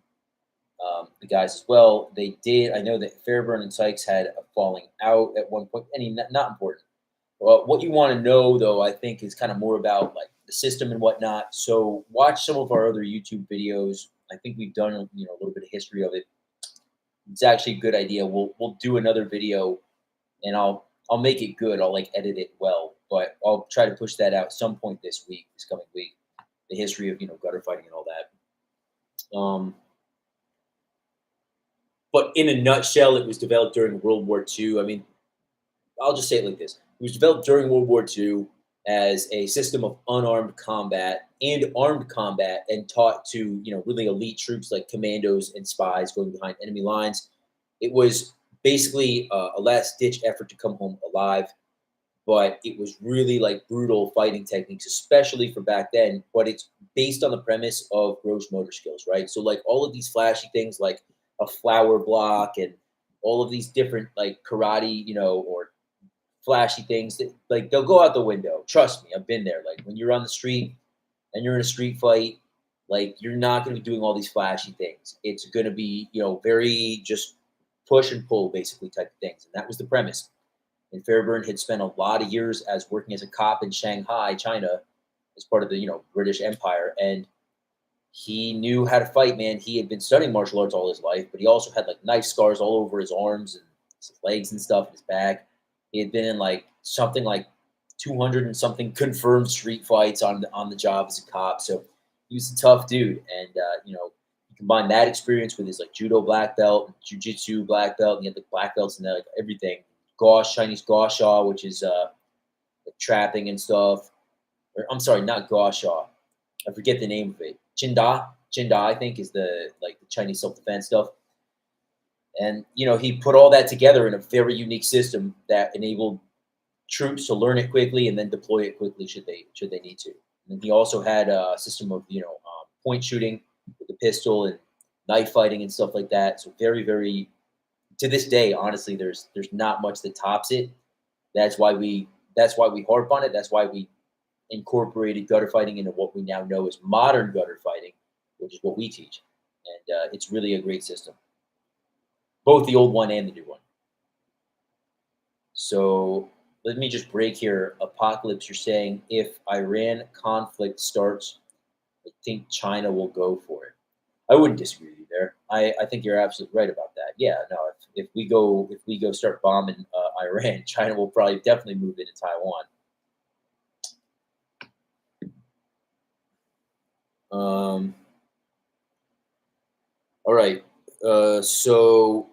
the guys as well. They did. I know that Fairburn and Sykes had a falling out at one point. Not important. Well, what you want to know, though, I think, is kind of more about like the system and whatnot. So watch some of our other YouTube videos. I think we've done a little bit of history of it. It's actually a good idea. We'll do another video, and I'll make it good. I'll like edit it well, but I'll try to push that out some point this coming week. The history of gutter fighting and all that. But in a nutshell, it was developed during World War II. I mean, I'll just say it like this: it was developed during World War II as a system of unarmed combat and armed combat, and taught to really elite troops like commandos and spies going behind enemy lines. It was basically a last ditch effort to come home alive, but it was really like brutal fighting techniques, especially for back then. But it's based on the premise of gross motor skills, right? So like all of these flashy things like a flower block and all of these different like karate, or flashy things that like they'll go out the window. Trust me, I've been there. Like when you're on the street and you're in a street fight, like you're not going to be doing all these flashy things. It's going to be, very just push and pull basically type of things. And that was the premise. And Fairburn had spent a lot of years as working as a cop in Shanghai, China, as part of the, British Empire. And he knew how to fight, man. He had been studying martial arts all his life, but he also had like knife scars all over his arms and his legs and stuff, his back. He had been in like something like 200 and something confirmed street fights on the job as a cop. So he was a tough dude. And, he combined that experience with his like judo black belt, jiu-jitsu black belt, and he had the black belts and like everything. Gauche, Chinese gua sha, which is like trapping and stuff. Or, I'm sorry, not gua sha. I forget the name of it. Chinda, I think, is the Chinese self-defense stuff. And he put all that together in a very unique system that enabled troops to learn it quickly and then deploy it quickly should they need to. And he also had a system of point shooting with the pistol and knife fighting and stuff like that. So very, very, to this day, honestly, there's not much that tops it. That's why we harp on it. That's why we incorporated gutter fighting into what we now know as modern gutter fighting, which is what we teach. And it's really a great system, both the old one and the new one. So let me just break here. Apocalypse, you're saying if Iran conflict starts, I think China will go for it. I wouldn't disagree with you there. I think you're absolutely right about that. Yeah, no, if we go start bombing Iran, China will probably definitely move into Taiwan. All right. So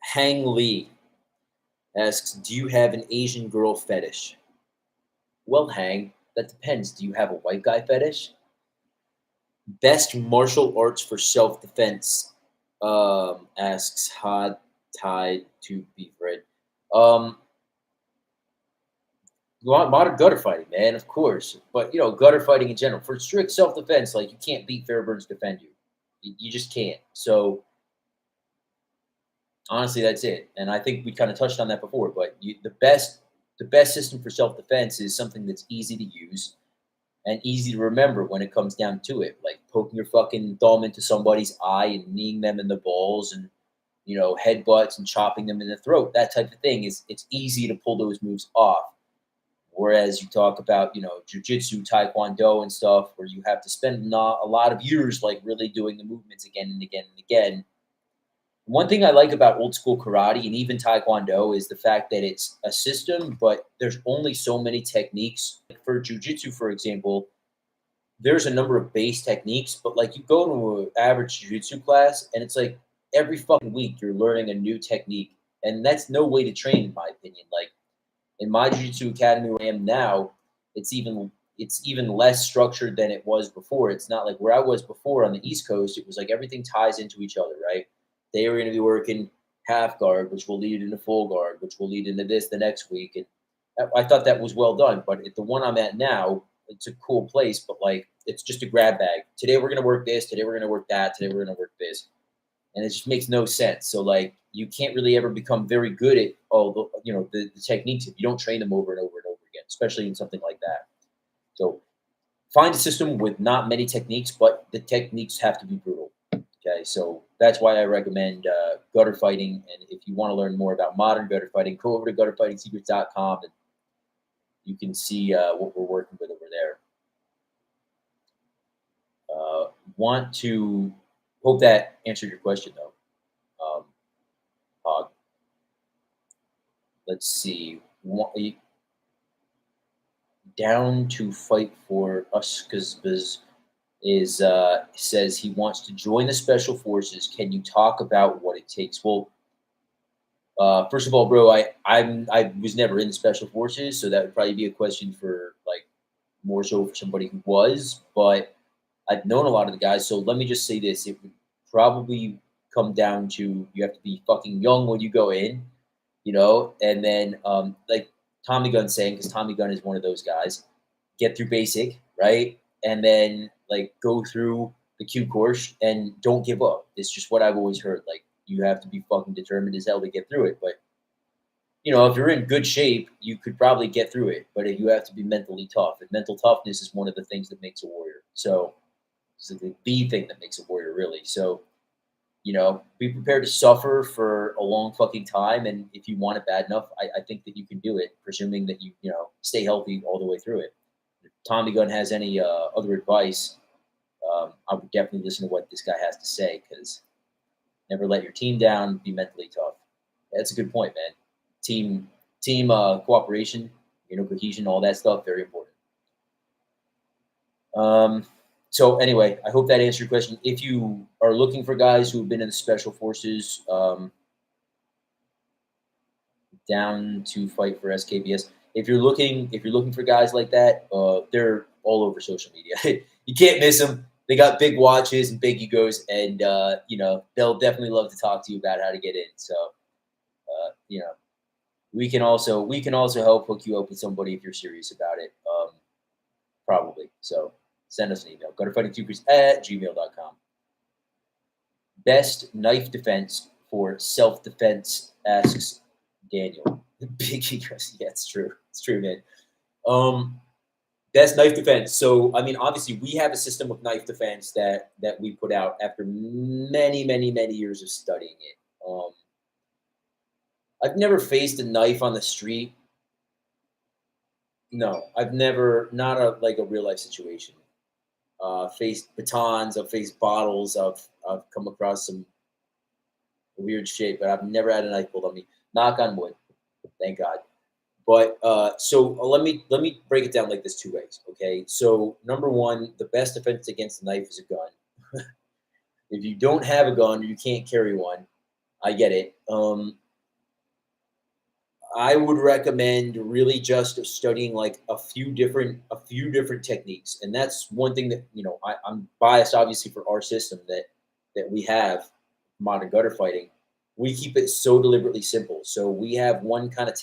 Hang Lee asks, do you have an Asian girl fetish? Well, Hang, that depends. Do you have a white guy fetish? Best martial arts for self-defense, asks Hot Tide to be read. Modern gutter fighting, man, of course. But, gutter fighting in general. For strict self-defense, like, you can't beat Fairburn's defend you. You just can't. So, honestly, that's it. And I think we kind of touched on that before. But the best system for self-defense is something that's easy to use and easy to remember when it comes down to it. Like poking your fucking thumb into somebody's eye and kneeing them in the balls and, headbutts and chopping them in the throat. That type of thing it's easy to pull those moves off. Whereas you talk about, jiu-jitsu, taekwondo and stuff where you have to spend a lot of years like really doing the movements again and again and again. One thing I like about old school karate and even taekwondo is the fact that it's a system, but there's only so many techniques. Like for jiu-jitsu, for example, there's a number of base techniques, but like you go to an average jiu-jitsu class and it's like every fucking week you're learning a new technique And that's no way to train, in my opinion. Like in my jiu-jitsu academy where I am now, it's even less structured than it was before. It's not like where I was before on the East Coast. It was like everything ties into each other, right? They were going to be working half guard, which will lead into full guard, which will lead into this the next week. And I thought that was well done. But at the one I'm at now, it's a cool place, but like it's just a grab bag. Today we're going to work this. Today we're going to work that. Today we're going to work this. And it just makes no sense. So like you can't really ever become very good at all the techniques if you don't train them over and over and over again, especially in something like that. So find a system with not many techniques, but the techniques have to be brutal. Okay, so that's why I recommend gutter fighting. And if you want to learn more about modern gutter fighting, go over to gutterfightingsecrets.com and you can see what we're working with over there. Want to hope that answered your question though. Let's see. Down to fight for us because says he wants to join the special forces. Can you talk about what it takes? Well, first of all, bro, I was never in the special forces, so that would probably be a question for like more so for somebody who was. But I've known a lot of the guys, so let me just say this: it would probably come down to you have to be fucking young when you go in, and then like Tommy Gunn saying, because Tommy Gunn is one of those guys, get through basic, right? And then like go through the Q course and don't give up. It's just what I've always heard. Like you have to be fucking determined as hell to get through it. But if you're in good shape, you could probably get through it. But you have to be mentally tough. And mental toughness is one of the things that makes a warrior. So it's like the thing that makes a warrior, really. So be prepared to suffer for a long fucking time. And if you want it bad enough, I think that you can do it, presuming that you stay healthy all the way through it. If Tommy Gunn has any other advice, I would definitely listen to what this guy has to say, because never let your team down, be mentally tough. That's a good point, man. Team cooperation, cohesion, all that stuff, very important. So anyway, I hope that answered your question. If you are looking for guys who have been in the special forces, down to fight for SKBS. If you're looking for guys like that, they're all over social media. You can't miss them. They got big watches and big egos, and they'll definitely love to talk to you about how to get in. So, we can also help hook you up with somebody if you're serious about it. Probably. So send us an email. Go to fightingtubers@gmail.com. Best knife defense for self-defense, asks Daniel. Big egos. Yeah, it's true. It's true, man. Best knife defense. So, I mean, obviously, we have a system of knife defense that we put out after many, many, many years of studying it. I've never faced a knife on the street. No, I've never, not a real life situation. Faced batons. I've faced bottles. I've come across some weird shit, but I've never had a knife pulled on me. Knock on wood. Thank God. But let me break it down like this two ways. Okay. So number one, the best defense against a knife is a gun. If you don't have a gun or you can't carry one, I get it. I would recommend really just studying like a few different techniques, and that's one thing that I'm biased obviously for our system that we have, modern gutter fighting. We keep it so deliberately simple. So we have one kind of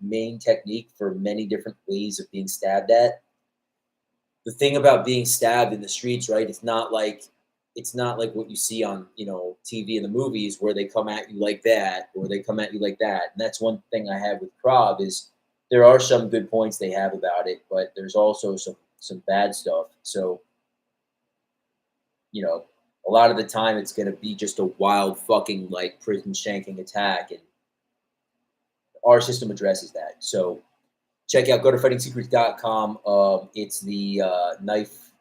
main technique for many different ways of being stabbed at. The thing about being stabbed in the streets, right? It's not like what you see on TV and the movies where they come at you like that or they come at you like that. And that's one thing I have with Krav is there are some good points they have about it, but there's also some bad stuff. So a lot of the time it's going to be just a wild fucking like prison shanking attack, and our system addresses that. So check out gutterfightingsecrets.com. It's the knife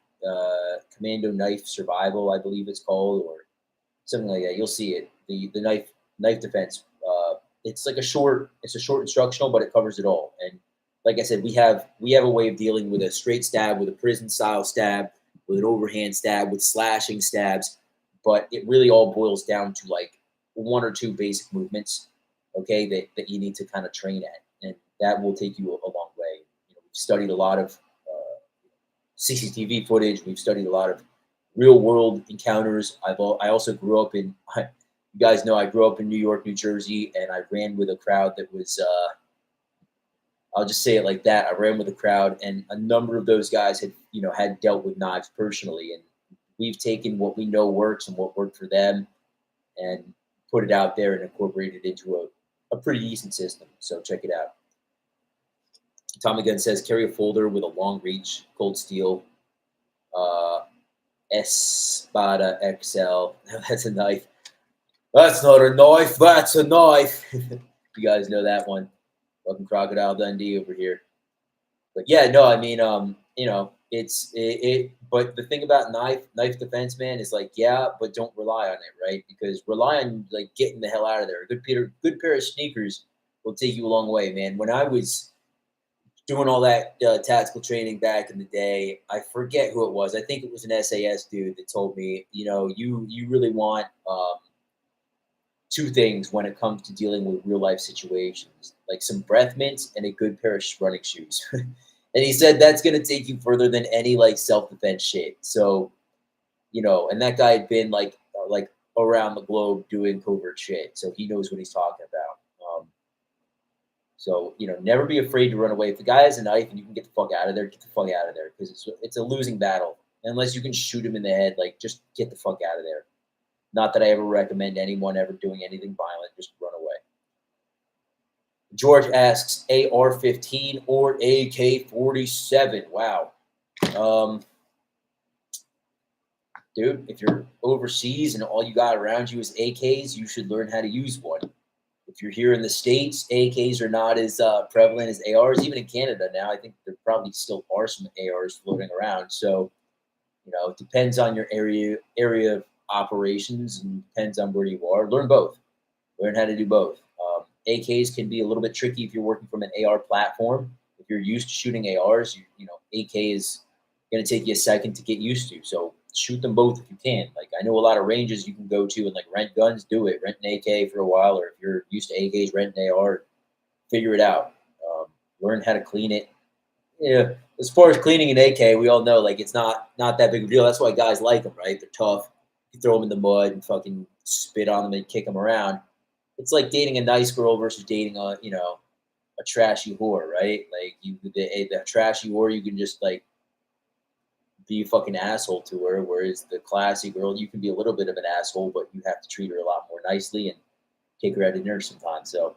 commando knife survival, I believe it's called, or something like that. You'll see it. The knife defense. It's a short instructional, but it covers it all. And like I said, we have a way of dealing with a straight stab, with a prison style stab, with an overhand stab, with slashing stabs. But it really all boils down to like one or two basic movements. okay, that you need to kind of train at, and that will take you a long way. We've studied a lot of CCTV footage. We've studied a lot of real world encounters. I also grew up in. You guys know I grew up in New York, New Jersey, and I ran with a crowd that was. I'll just say it like that. I ran with a crowd, and a number of those guys had dealt with knives personally, and we've taken what we know works and what worked for them, and put it out there and incorporated it into a pretty decent system. So check it out. Tommy Gunn says carry a folder with a long reach, cold steel, Espada XL. That's a knife. That's not a knife. That's a knife. You guys know that one. Fucking Crocodile Dundee over here. But yeah, no, I mean, it's it. But the thing about knife defense, man, is like, yeah, but don't rely on it, right? Because rely on like getting the hell out of there. A good pair of sneakers will take you a long way, man. When I was doing all that tactical training back in the day, I forget who it was. I think it was an SAS dude that told me, you really want two things when it comes to dealing with real life situations, like some breath mints and a good pair of running shoes. And he said that's going to take you further than any like self-defense shit. So, and that guy had been like around the globe doing covert shit. So he knows what he's talking about. So, never be afraid to run away. If the guy has a knife and you can get the fuck out of there, get the fuck out of there, because it's a losing battle. Unless you can shoot him in the head, like just get the fuck out of there. Not that I ever recommend anyone ever doing anything violent. Just run away. George asks, AR-15 or AK-47? Wow. Dude, if you're overseas and all you got around you is AKs, you should learn how to use one. If you're here in the States, AKs are not as prevalent as ARs. Even in Canada now, I think there probably still are some ARs floating around. So, it depends on your area of operations and depends on where you are. Learn both. Learn how to do both. AKs can be a little bit tricky if you're working from an AR platform. If you're used to shooting ARs, AK is going to take you a second to get used to. So shoot them both if you can. Like I know a lot of ranges you can go to and like rent guns, do it. Rent an AK for a while, or if you're used to AKs, rent an AR. Figure it out. Learn how to clean it. Yeah, as far as cleaning an AK, we all know like it's not that big of a deal. That's why guys like them, right? They're tough. You throw them in the mud and fucking spit on them and kick them around. It's like dating a nice girl versus dating a trashy whore, right? Like the trashy whore, you can just like be a fucking asshole to her, whereas the classy girl, you can be a little bit of an asshole, but you have to treat her a lot more nicely and take her out to dinner sometimes. So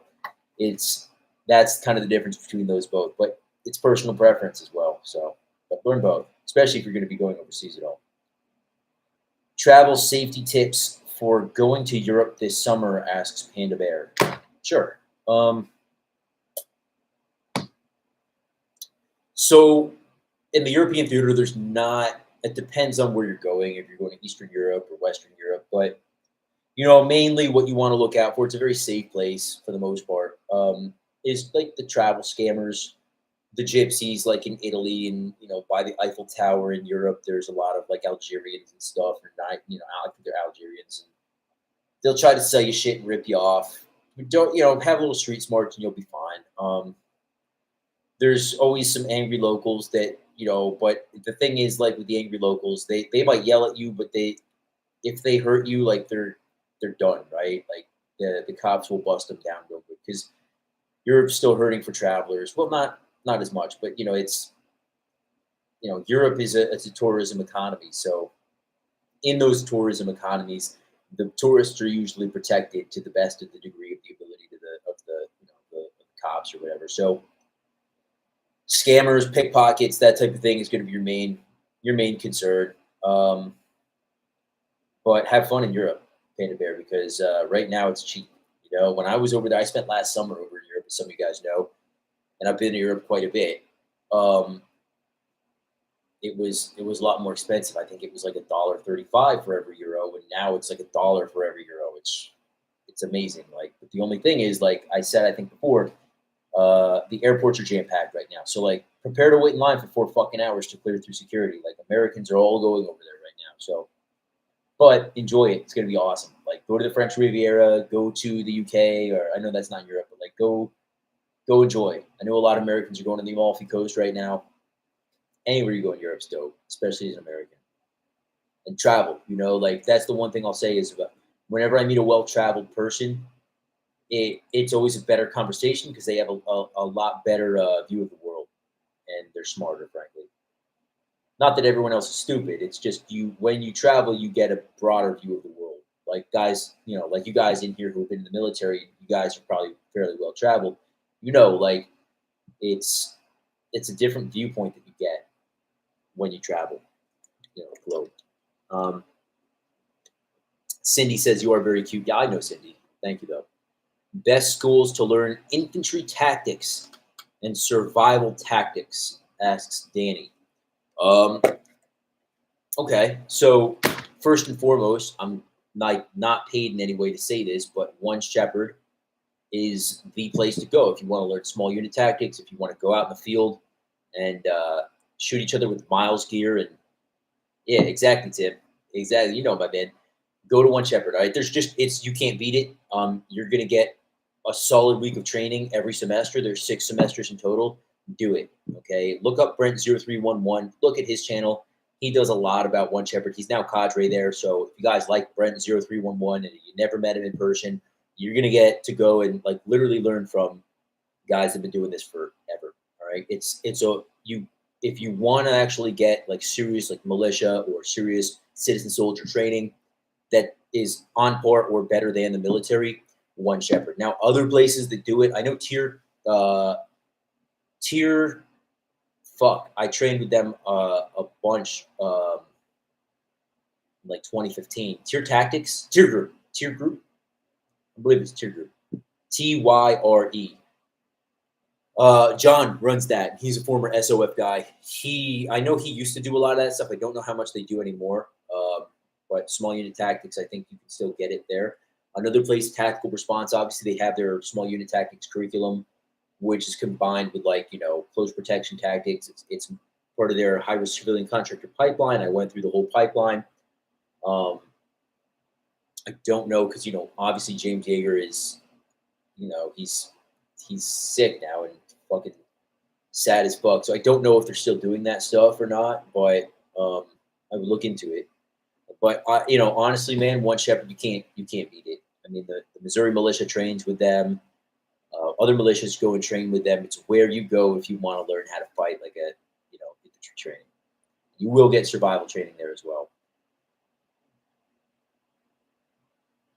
that's kind of the difference between those both, but it's personal preference as well. So, but learn both, especially if you're going to be going overseas at all. Travel safety tips for going to Europe this summer, asks Panda Bear. Sure. So in the European theater, there's not, it depends on where you're going, if you're going to Eastern Europe or Western Europe, but mainly what you want to look out for, it's a very safe place for the most part, is like the travel scammers, the gypsies, like in Italy and, by the Eiffel Tower in Europe, there's a lot of like Algerians and stuff, or not, I think they're Algerians, and they'll try to sell you shit and rip you off. Don't, have a little street smarts and you'll be fine. There's always some angry locals that, but the thing is, like with the angry locals, they might yell at you, but if they hurt you, like they're done, right? Like the cops will bust them down real quick because you're still hurting for travelers. Well, not as much, but it's Europe is a tourism economy. So in those tourism economies, the tourists are usually protected to the best of the degree of the ability of the cops or whatever. So scammers, pickpockets, that type of thing is going to be your main concern. But have fun in Europe, Panda Bear, because right now it's cheap. When I was over there, I spent last summer over in Europe, as some of you guys know, and I've been to Europe quite a bit. It was a lot more expensive. I think it was like $1.35 for every euro, and now it's like $1 for every euro. It's amazing. Like, but the only thing is, like I said, I think before, the airports are jam packed right now. So like, prepare to wait in line for 4 fucking hours to clear through security. Like Americans are all going over there right now. So but enjoy it. It's going to be awesome. Like, go to the French Riviera, go to the UK, or I know that's not Europe, but like go enjoy. I know a lot of Americans are going to the Amalfi Coast right now. Anywhere you go in Europe's dope, especially as an American. And travel, like that's the one thing I'll say is about whenever I meet a well-traveled person, it's always a better conversation because they have a lot better view of the world and they're smarter, frankly. Not that everyone else is stupid. It's just when you travel, you get a broader view of the world. Like guys, like you guys in here who've been in the military, you guys are probably fairly well traveled. Like it's a different viewpoint that you get when you travel, globe. Cindy says you are very cute. Yeah, I know Cindy. Thank you though. Best schools to learn infantry tactics and survival tactics, asks Danny. Okay, so first and foremost, I'm not paid in any way to say this, but One Shepherd is the place to go if you want to learn small unit tactics, if you want to go out in the field and shoot each other with Miles gear. And yeah, exactly, Tim. Exactly. My man. Go to One Shepherd. All right. You can't beat it. You're going to get a solid week of training every semester. There's 6 semesters in total. Do it. Okay. Look up Brent0311. Look at his channel. He does a lot about One Shepherd. He's now cadre there. So if you guys like Brent0311 and you never met him in person, you're going to get to go and like literally learn from guys that have been doing this forever. All right. If you want to actually get like serious like militia or serious citizen soldier training that is on par or better than the military, One Shepherd. Now, other places that do it, I know I trained with them a bunch, like 2015. Tier Tactics, Tier Group. I believe it's Tier Group. TYRE. John runs that. He's a former SOF guy. I know he used to do a lot of that stuff. I don't know how much they do anymore. But small unit tactics, I think you can still get it there. Another place, Tactical Response. Obviously, they have their small unit tactics curriculum, which is combined with close protection tactics. It's part of their high-risk civilian contractor pipeline. I went through the whole pipeline. I don't know because obviously James Yeager is, he's sick now and fucking sad as fuck. So I don't know if they're still doing that stuff or not, but I would look into it. But honestly, man, One Shepherd, you can't beat it. I mean, the Missouri militia trains with them. Other militias go and train with them. It's where you go if you want to learn how to fight like a infantry training. You will get survival training there as well.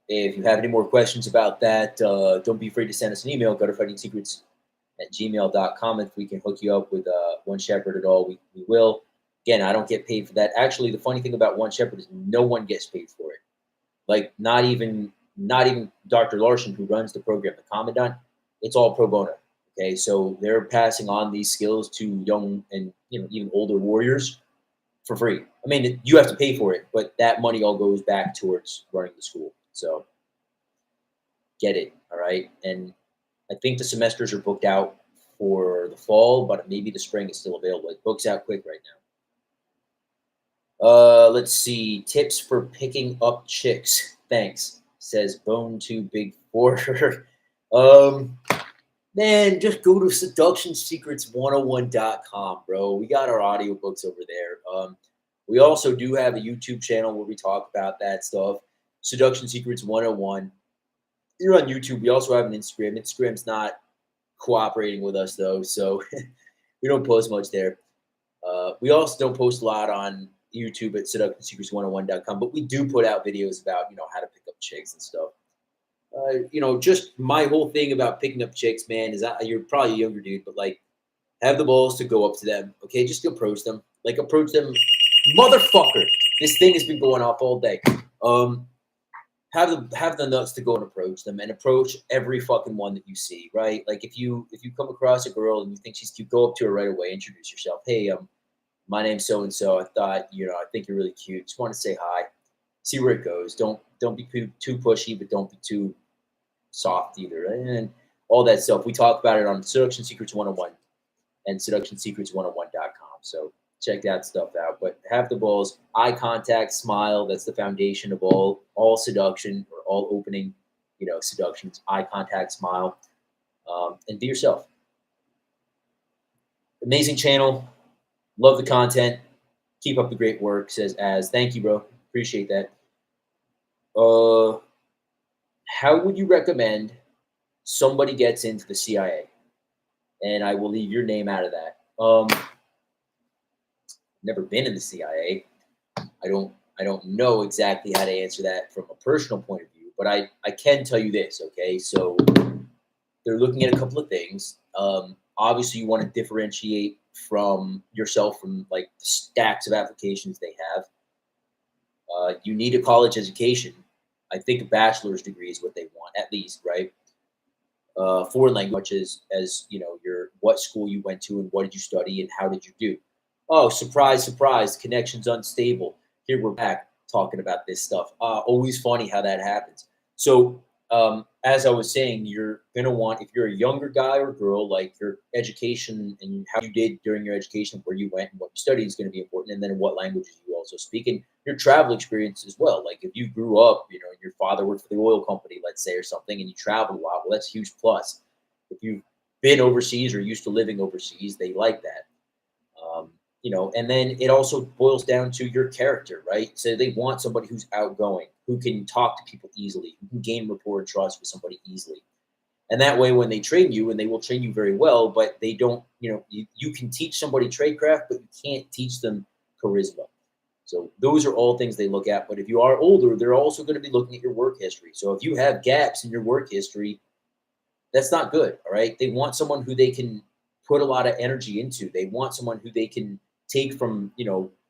If you have any more questions about that, don't be afraid to send us an email. gutterfightingsecrets@gmail.com. If we can hook you up with One Shepherd at all, we will. Again, I don't get paid for that. Actually, the funny thing about One Shepherd is no one gets paid for it. Like not even Dr. Larson, who runs the program, the commandant. It's all pro bono. Okay, so they're passing on these skills to young and even older warriors for free. I mean, you have to pay for it, but that money all goes back towards running the school. So get it, all right? And I think the semesters are booked out for the fall, but maybe the spring is still available. It books out quick right now. Let's see. Tips for picking up chicks. Thanks. Says Bone Too Big for her. Man, just go to seductionsecrets101.com, bro. We got our audiobooks over there. We also do have a YouTube channel where we talk about that stuff. Seduction Secrets 101. You're on YouTube. We also have an Instagram. Instagram's not cooperating with us though, so we don't post much there. We also don't post a lot on YouTube at seductionsecrets101.com, but we do put out videos about how to pick up chicks and stuff. Just my whole thing about picking up chicks, man, is you're probably a younger dude, but like have the balls to go up to them. Okay, just approach them. Like approach them, motherfucker. This thing has been going off all day. Have the nuts to go and approach them, and approach every fucking one that you see, right? Like if you come across a girl and you think she's cute, go up to her right away, introduce yourself. Hey, my name's so and so. I thought I think you're really cute. Just want to say hi. See where it goes. Don't be too pushy, but don't be too soft either, and all that stuff. We talk about it on Seduction Secrets 101 and seductionsecrets101.com. So check that stuff out. But have the balls, eye contact, smile. That's the foundation of all seduction or all opening, seductions. Eye contact, smile, and be yourself. Amazing channel. Love the content. Keep up the great work. Says as thank you, bro. Appreciate that. How would you recommend somebody gets into the CIA? And I will leave your name out of that. Never been in the CIA. I don't know exactly how to answer that from a personal point of view, but I can tell you this, okay? So they're looking at a couple of things. Obviously, you want to differentiate from yourself from like the stacks of applications they have. You need a college education. I think a bachelor's degree is what they want, at least, right? Foreign language as your what school you went to and what did you study and how did you do. Oh, surprise, surprise, connection's unstable. Here we're back talking about this stuff. Always funny how that happens. So as I was saying, you're gonna want, if you're a younger guy or girl, like your education and how you did during your education, where you went and what you studied is going to be important, and then what languages you also speak, and your travel experience as well. Like if you grew up, your father worked for the oil company, let's say, or something, and you traveled a lot, well, that's a huge plus. If you've been overseas or used to living overseas, they like that. And then it also boils down to your character, right? So they want somebody who's outgoing, who can talk to people easily, who can gain rapport and trust with somebody easily. And that way, when they train you, and they will train you very well, but they don't, you can teach somebody tradecraft, but you can't teach them charisma. So those are all things they look at. But if you are older, they're also going to be looking at your work history. So if you have gaps in your work history, that's not good. All right. They want someone who they can put a lot of energy into. They want someone who they can take from,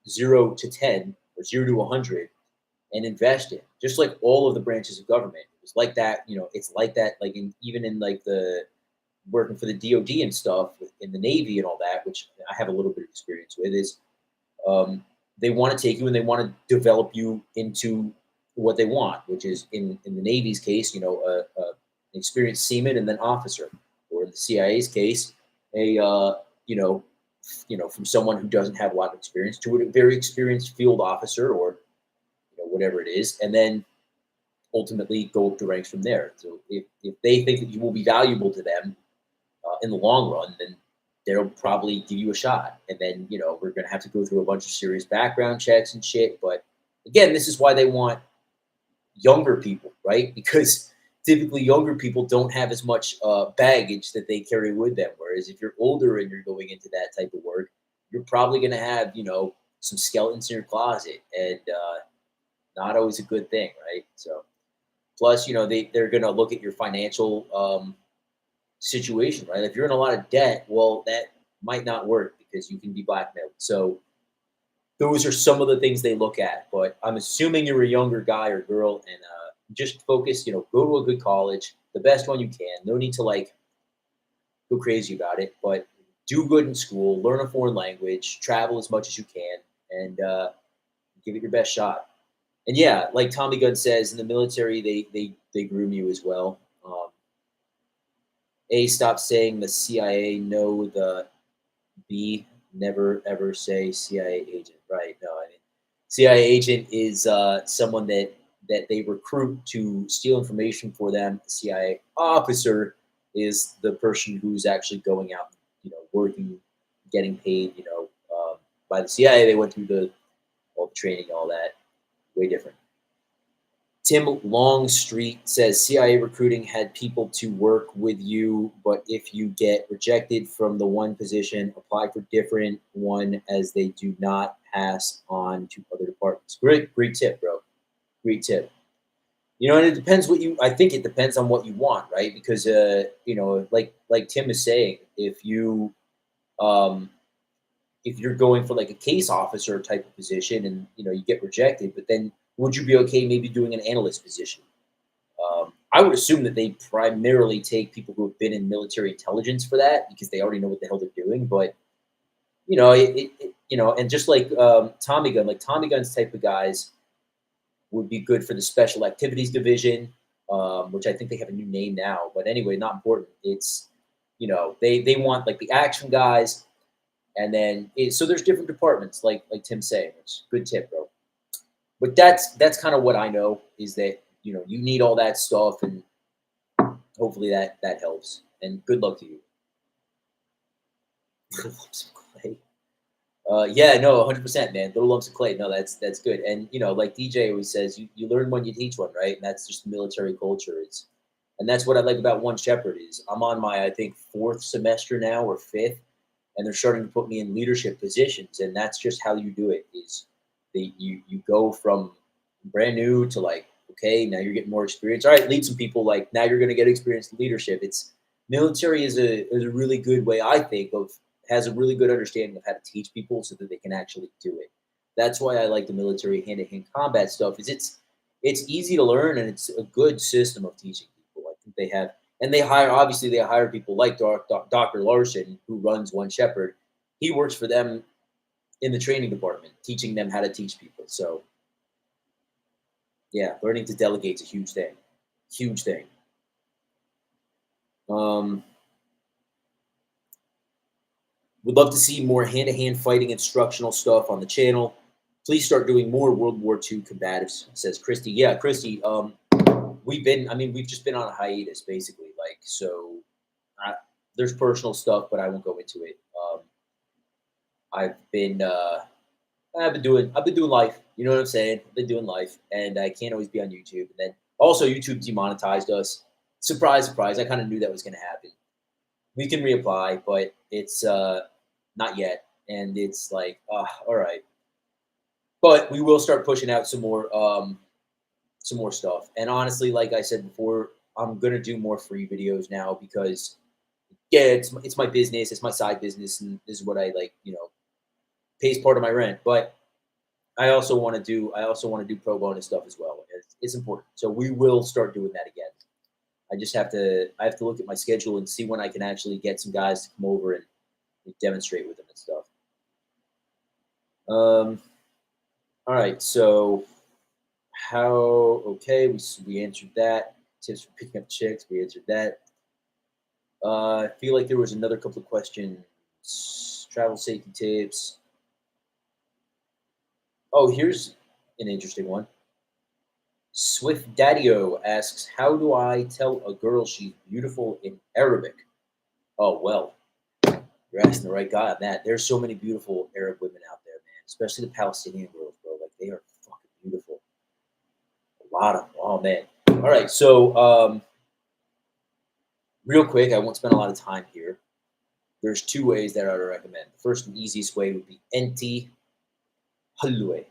0 to 10 or 0 to 100 and invest in, just like all of the branches of government. It's like that, it's like that, like even in like the working for the DOD and stuff in the Navy and all that, which I have a little bit of experience with, is they want to take you and they want to develop you into what they want, which is in the Navy's case, an experienced seaman and then officer, or in the CIA's case, from someone who doesn't have a lot of experience to a very experienced field officer, or whatever it is, and then ultimately go up the ranks from there. So if they think that you will be valuable to them in the long run, then they'll probably give you a shot. And then, we're going to have to go through a bunch of serious background checks and shit. But again, this is why they want younger people, right? Because typically younger people don't have as much baggage that they carry with them. Whereas if you're older and you're going into that type of work, you're probably going to have, some skeletons in your closet, and not always a good thing, right? So plus, they're going to look at your financial situation, right? If you're in a lot of debt, well, that might not work because you can be blackmailed. So those are some of the things they look at. But I'm assuming you're a younger guy or girl, and just focus, go to a good college, the best one you can. No need to like go crazy about it, but do good in school, learn a foreign language, travel as much as you can, and give it your best shot. And yeah, like Tommy Gunn says, in the military, they groom you as well. A, stop saying the CIA. No, the B, never ever say CIA agent. Right? No, I mean CIA agent is someone that they recruit to steal information for them. The CIA officer is the person who's actually going out, working, getting paid, by the CIA. They went through all the training, all that. Way different. Tim Longstreet says CIA recruiting had people to work with you, but if you get rejected from the one position, apply for different one, as they do not pass on to other departments. Great tip, bro. Great tip. And it depends I think it depends on what you want, right? Because, like Tim is saying, if you're going for like a case officer type of position and, you get rejected, but then would you be okay maybe doing an analyst position? I would assume that they primarily take people who have been in military intelligence for that, because they already know what the hell they're doing. But, and just like Tommy Gunn, like Tommy Gunn's type of guys would be good for the special activities division, which I think they have a new name now. But anyway, not important. It's, they want like the action guys, And then so there's different departments, like Tim's saying. It's a good tip, bro. But that's kind of what I know is that you need all that stuff, and hopefully that helps. And good luck to you. Little lumps of clay. Yeah, no, 100%, man. Little lumps of clay. No, that's good. And like DJ always says, you learn when you teach one, right? And that's just military culture. And that's what I like about One Shepherd is I'm on my I think 4th semester now or 5th, and they're starting to put me in leadership positions, and that's just how you do it. Is you go from brand new to like, okay, now you're getting more experience. All right, lead some people. Like now you're going to get experience in leadership. It's military is a really good way, I think, of has a really good understanding of how to teach people so that they can actually do it. That's why I like the military hand-to-hand combat stuff. Is it's easy to learn, and it's a good system of teaching people. I think they have, and they hire people like Dr. Larson, who runs One Shepherd. He works for them in the training department, teaching them how to teach people. So yeah, learning to delegate is a huge thing. Huge thing. Would love to see more hand-to-hand fighting instructional stuff on the channel. Please start doing more World War II combatives, says Christy. Yeah, Christy, we've just been on a hiatus, basically. Like, so there's personal stuff, but I won't go into it. I've been doing life. You know what I'm saying? I've been doing life, and I can't always be on YouTube. And then also YouTube demonetized us. Surprise, surprise. I kind of knew that was going to happen. We can reapply, but it's not yet. And it's like, all right. But we will start pushing out some more stuff. And honestly, like I said before, I'm gonna do more free videos now because yeah, it's my business, it's my side business, and this is what I like, pays part of my rent. But I also want to do pro bono stuff as well. It's important. So we will start doing that again. I have to look at my schedule and see when I can actually get some guys to come over and demonstrate with them and stuff. All right, so we answered that. Tips for picking up chicks, we answered that. I feel like there was another couple of questions. Travel safety tips. Oh, here's an interesting one. Swift Daddio asks, how do I tell a girl she's beautiful in Arabic? Oh, well, you're asking the right guy on that. There's so many beautiful Arab women out there, man, especially the Palestinian girls, bro. Like, they are fucking beautiful. A lot of them. Oh, man. All right, so real quick, I won't spend a lot of time here. There's 2 ways that I would recommend. The first and easiest way would be Enti Halwe.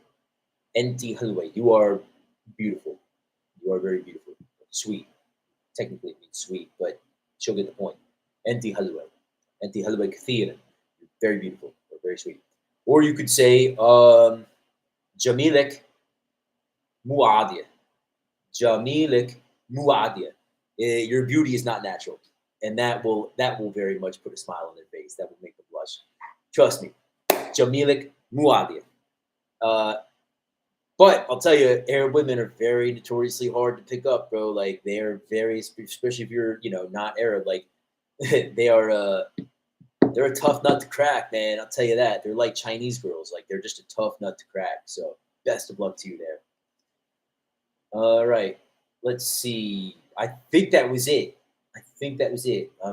Enti Halwe. You are beautiful. You are very beautiful. Sweet. Technically it means sweet, but she'll get the point. Enti Halwe. Enti Halwe Kathiran. You're very beautiful. Or very sweet. Or you could say Jamilek Muadiyah. Jamilek Muadiyah. Your beauty is not natural. And that will very much put a smile on their face. That will make them blush. Trust me. Jamilek Muadiyah. But I'll tell you, Arab women are very notoriously hard to pick up, bro. Like they're very, especially if you're, not Arab. Like they're a tough nut to crack, man. I'll tell you that. They're like Chinese girls. Like they're just a tough nut to crack. So best of luck to you there. All right, let's see. I think that was it.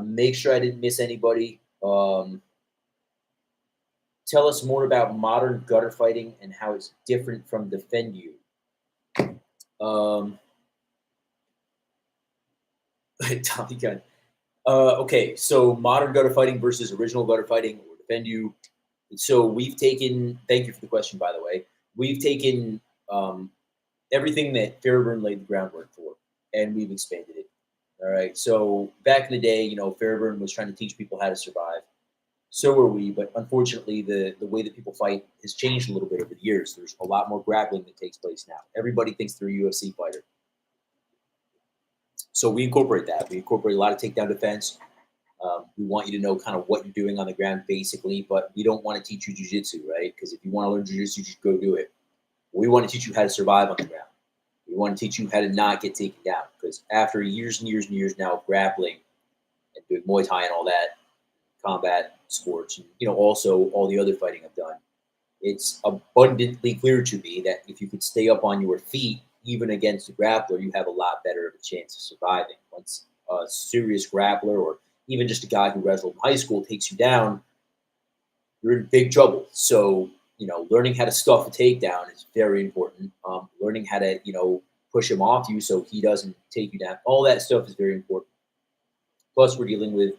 Make sure I didn't miss anybody. Tell us more about modern gutter fighting and how it's different from Defend You. Tommy Gun. Okay, so modern gutter fighting versus original gutter fighting or Defend You. So we've taken, thank you for the question, by the way. We've taken everything that Fairburn laid the groundwork for, and we've expanded it. All right, so back in the day, Fairburn was trying to teach people how to survive. So are we, but unfortunately, the way that people fight has changed a little bit over the years. There's a lot more grappling that takes place now. Everybody thinks they're a UFC fighter. So we incorporate that. We incorporate a lot of takedown defense. We want you to know kind of what you're doing on the ground, basically, but we don't want to teach you jiu-jitsu, right? Because if you want to learn jiu-jitsu, just go do it. We want to teach you how to survive on the ground. We want to teach you how to not get taken down. Because after years and years and years now of grappling and doing Muay Thai and all that, combat sports, and also all the other fighting I've done, it's abundantly clear to me that if you could stay up on your feet, even against a grappler, you have a lot better of a chance of surviving. Once a serious grappler or even just a guy who wrestled in high school takes you down, you're in big trouble. So, learning how to stuff a takedown is very important. Learning how to, push him off you so he doesn't take you down. All that stuff is very important. Plus, we're dealing with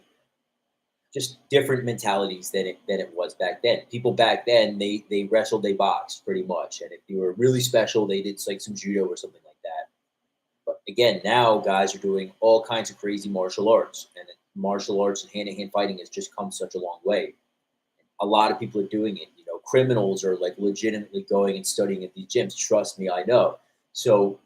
just different mentalities than it was back then. People back then, they wrestled, they boxed pretty much. And if you were really special, they did like some judo or something like that. But again, now guys are doing all kinds of crazy martial arts. And martial arts and hand-to-hand fighting has just come such a long way. A lot of people are doing it. Criminals are like legitimately going and studying at these gyms. Trust me, I know. So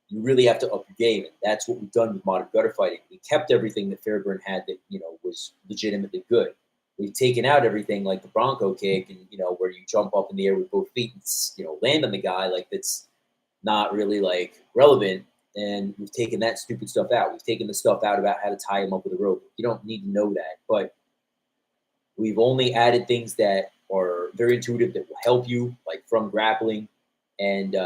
you really have to up your game, and that's what we've done with modern gutter fighting. We kept everything that Fairburn had that was legitimately good. We've taken out everything like the Bronco kick, and where you jump up in the air with both feet and land on the guy, like that's not really like relevant. And we've taken that stupid stuff out. We've taken the stuff out about how to tie him up with a rope. You don't need to know that, but we've only added things that are very intuitive that will help you, like from grappling, and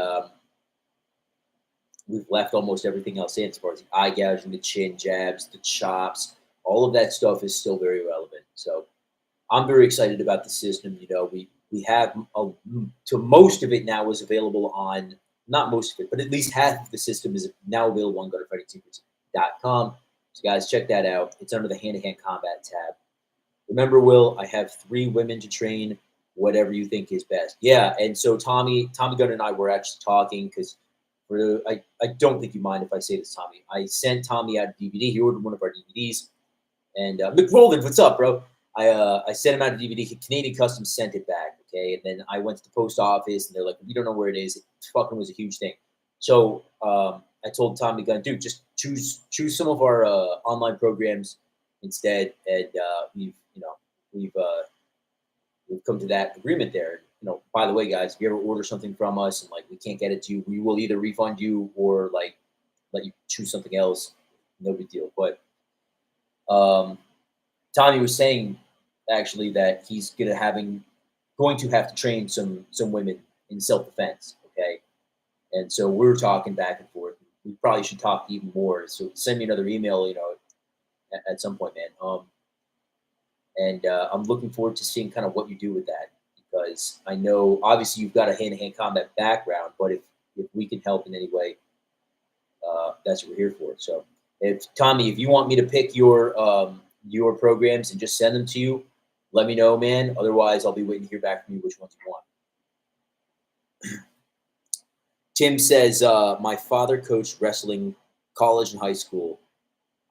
we've left almost everything else in as far as the eye gouging, the chin jabs, the chops. All of that stuff is still very relevant. So I'm very excited about the system. We have to most of it now is available on, not most of it, but at least half of the system is now available on gutterfightingsecrets.com. So guys, check that out. It's under the hand-to-hand combat tab. Remember, Will, I have 3 women to train, whatever you think is best. Yeah, and so Tommy Gunn and I were actually talking because I don't think you mind if I say this, Tommy. I sent Tommy out a DVD. He ordered one of our DVDs. And McRolden, what's up, bro? I sent him out a DVD. Canadian Customs sent it back, okay? And then I went to the post office, and they're like, we don't know where it is. It fucking was a huge thing. So I told Tommy Gunn, dude, just choose some of our online programs instead. And we've come to that agreement there. By the way, guys, if you ever order something from us and like we can't get it to you, we will either refund you or like let you choose something else. No big deal. But Tommy was saying actually that he's going to have to train some women in self-defense. Okay. And so we're talking back and forth. We probably should talk even more. So send me another email, at some point, man. And I'm looking forward to seeing kind of what you do with that, because I know obviously you've got a hand-to-hand combat background, but if we can help in any way, that's what we're here for. So Tommy, if you want me to pick your programs and just send them to you, let me know, man. Otherwise, I'll be waiting to hear back from you which ones you want. Tim says, my father coached wrestling college and high school.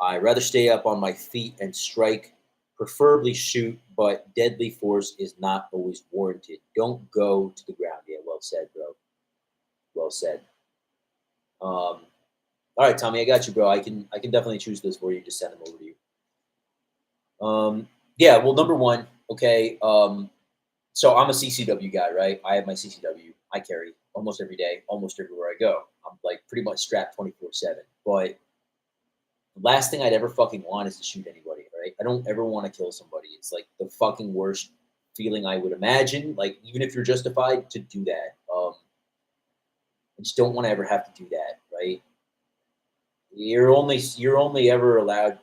I'd rather stay up on my feet and strike, preferably shoot, but deadly force is not always warranted. Don't go to the ground. Yeah, well said, bro. Well said. All right, Tommy, I got you, bro. I can definitely choose those for you. Just send them over to you. Yeah, well, number one, okay. So I'm a CCW guy, right? I have my CCW. I carry almost every day, almost everywhere I go. I'm like pretty much strapped 24/7. But the last thing I'd ever fucking want is to shoot anybody, right? I don't ever want to kill somebody. It's like the fucking worst feeling I would imagine. Like, even if you're justified to do that, I just don't want to ever have to do that, right? You're only ever allowed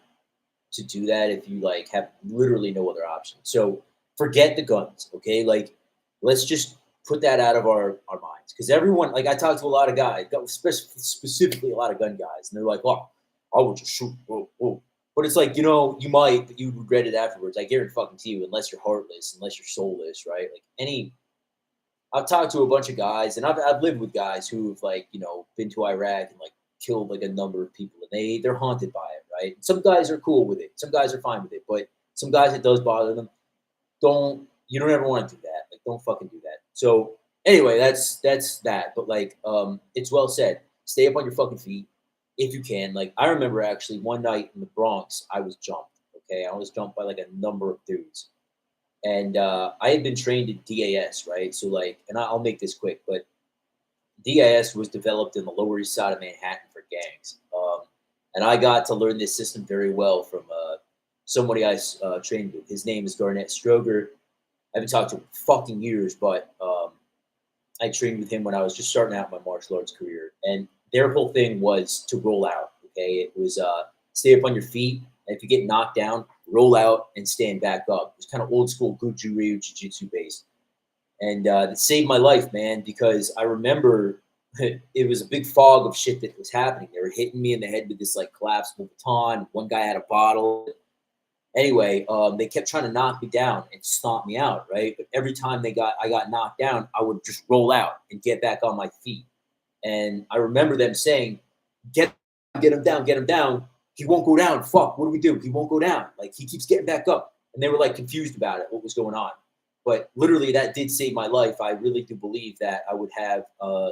to do that if you like have literally no other option. So forget the guns, okay? Like, let's just put that out of our minds, because everyone, like, I talked to a lot of guys, specifically a lot of gun guys, and they're like, "Oh, I would just shoot." Whoa, whoa. But it's like, you might, but you regret it afterwards. I guarantee you, unless you're heartless, unless you're soulless, right? Like I've talked to a bunch of guys, and I've lived with guys who've like, been to Iraq and like killed like a number of people, and they're haunted by it, right? Some guys are cool with it, some guys are fine with it, but some guys it does bother them. You don't ever want to do that. Like, don't fucking do that. So anyway, that's that. But like, it's well said. Stay up on your fucking feet if you can. Like, I remember actually one night in the Bronx, I was jumped. Okay, I was jumped by like a number of dudes, and I had been trained at DAS, right? So like, and I'll make this quick, but DAS was developed in the Lower East Side of Manhattan for gangs, and I got to learn this system very well from somebody I trained with. His name is Garnett Stroger. I haven't talked to him in fucking years, but I trained with him when I was just starting out my martial arts career. And their whole thing was to roll out. Okay. It was stay up on your feet. And if you get knocked down, roll out and stand back up. It was kind of old school Guju Ryu Jiu Jitsu based. And it saved my life, man, because I remember it was a big fog of shit that was happening. They were hitting me in the head with this like collapsible baton. One guy had a bottle. Anyway, they kept trying to knock me down and stomp me out, right? But every time I got knocked down, I would just roll out and get back on my feet. And I remember them saying, get him down, get him down. He won't go down. Fuck, what do we do? He won't go down. Like, he keeps getting back up. And they were like confused about it, what was going on. But literally, that did save my life. I really do believe that I would have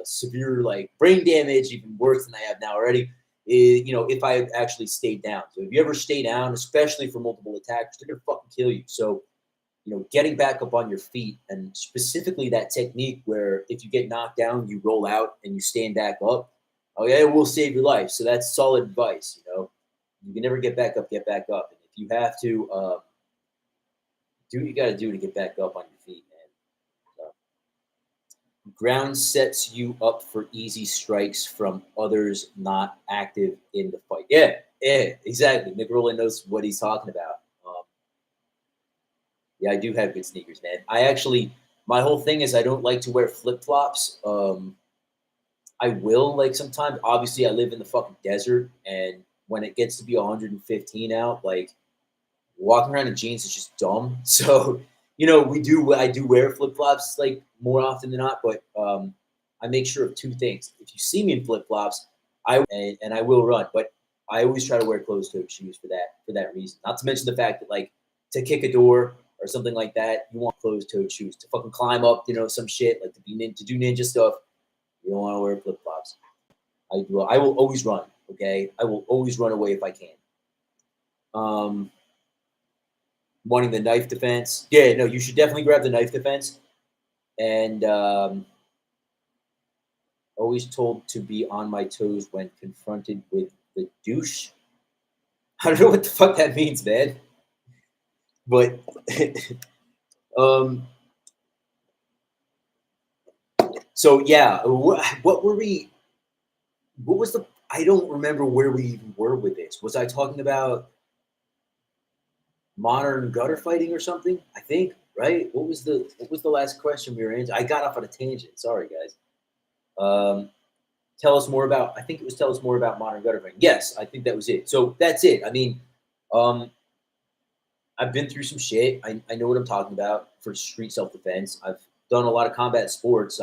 severe like brain damage, even worse than I have now already. If I had actually stayed down. So if you ever stay down, especially for multiple attacks, they're gonna fucking kill you. So, getting back up on your feet, and specifically that technique where if you get knocked down, you roll out and you stand back up. Oh yeah, it will save your life. So that's solid advice. You can never get back up, get back up. And if you have to do what you got to do to get back up on your feet, man. Ground sets you up for easy strikes from others not active in the fight. Yeah, exactly. Nick Rowland knows what he's talking about. Yeah, I do have good sneakers, man. My whole thing is I don't like to wear flip-flops. I will, like, sometimes. Obviously, I live in the fucking desert, and when it gets to be 115 out, like, walking around in jeans is just dumb. So, I do wear flip-flops like more often than not, but I make sure of two things. If you see me in flip-flops, and I will run, but I always try to wear closed-toed shoes for that reason. Not to mention the fact that, like, to kick a door or something like that, you want closed-toed shoes. To fucking climb up, some shit, like to do ninja stuff, you don't want to wear flip-flops. I will always run, okay? I will always run away if I can. Wanting the knife defense. Yeah, no, you should definitely grab the knife defense. And always told to be on my toes when confronted with the douche. I don't know what the fuck that means, man. But so yeah, what were we? What was the? I don't remember where we even were with this. Was I talking about modern gutter fighting or something? I think, right? What was the last question we were in? I got off on a tangent. Sorry, guys. Tell us more about. I think it was tell us more about modern gutter fighting. Yes, I think that was it. So that's it. I mean, I've been through some shit. I know what I'm talking about for street self defense. I've done a lot of combat sports.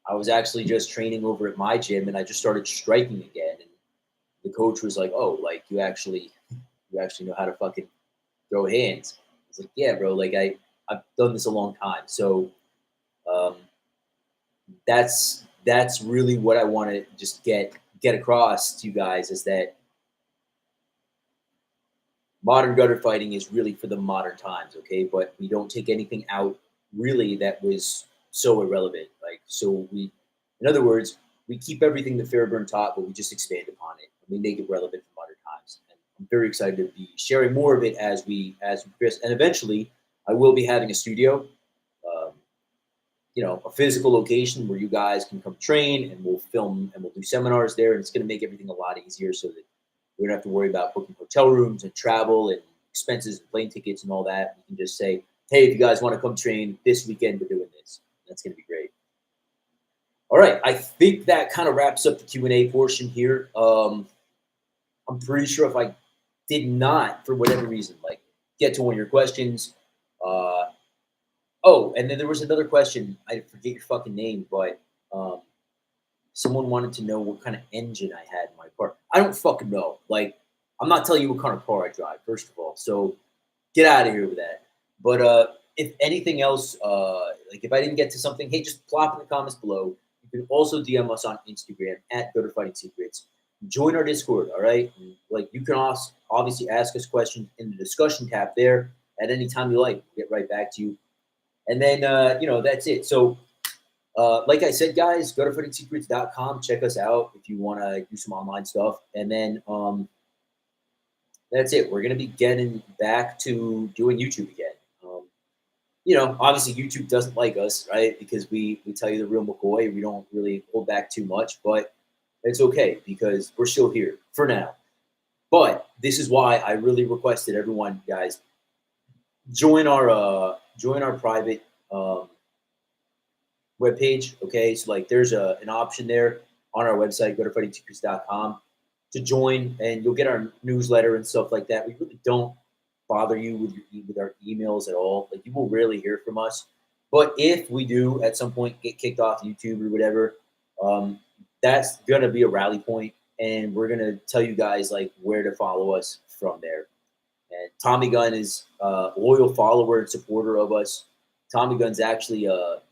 I was actually just training over at my gym, and I just started striking again. And the coach was like, "Oh, like you actually know how to fucking throw hands." I was like, "Yeah, bro. Like I've done this a long time." So that's really what I want to just get across to you guys is that modern gutter fighting is really for the modern times, okay? But we don't take anything out really that was so irrelevant. Like, so in other words, we keep everything that Fairburn taught, but we just expand upon it and we make it relevant for modern times. And I'm very excited to be sharing more of it as we progress. And eventually, I will be having a studio, a physical location where you guys can come train, and we'll film and we'll do seminars there. And it's going to make everything a lot easier so that we don't have to worry about booking hotel rooms and travel and expenses and plane tickets and all that. We can just say, hey, if you guys want to come train this weekend, we're doing this. That's going to be great. All right. I think that kind of wraps up the Q&A portion here. I'm pretty sure if I did not, for whatever reason, like get to one of your questions. And then there was another question. I forget your fucking name, but someone wanted to know what kind of engine I had in my car. I don't fucking know. Like, I'm not telling you what kind of car I drive, first of all. So get out of here with that. But if anything else, like if I didn't get to something, hey, just plop in the comments below. You can also DM us on Instagram at Gutter Fighting Secrets. Join our Discord, all right? And, like, you can also obviously ask us questions in the discussion tab there at any time you like. We'll get right back to you. And then, that's it. So, like I said, guys, go to gutterfightingsecrets.com. Check us out if you want to do some online stuff. And then that's it. We're gonna be getting back to doing YouTube again. Obviously YouTube doesn't like us, right? Because we tell you the real McCoy. We don't really hold back too much, but it's okay because we're still here for now. But this is why I really requested everyone, guys, join our private webpage. Okay, so like there's an option there on our website, go to fightingsecrets.com to join, and you'll get our newsletter and stuff like that. We really don't bother you with our emails at all. Like you will rarely hear from us. But if we do at some point get kicked off YouTube or whatever, that's gonna be a rally point, and we're gonna tell you guys like where to follow us from there. And Tommy Gunn is a loyal follower and supporter of us. Tommy Gunn's actually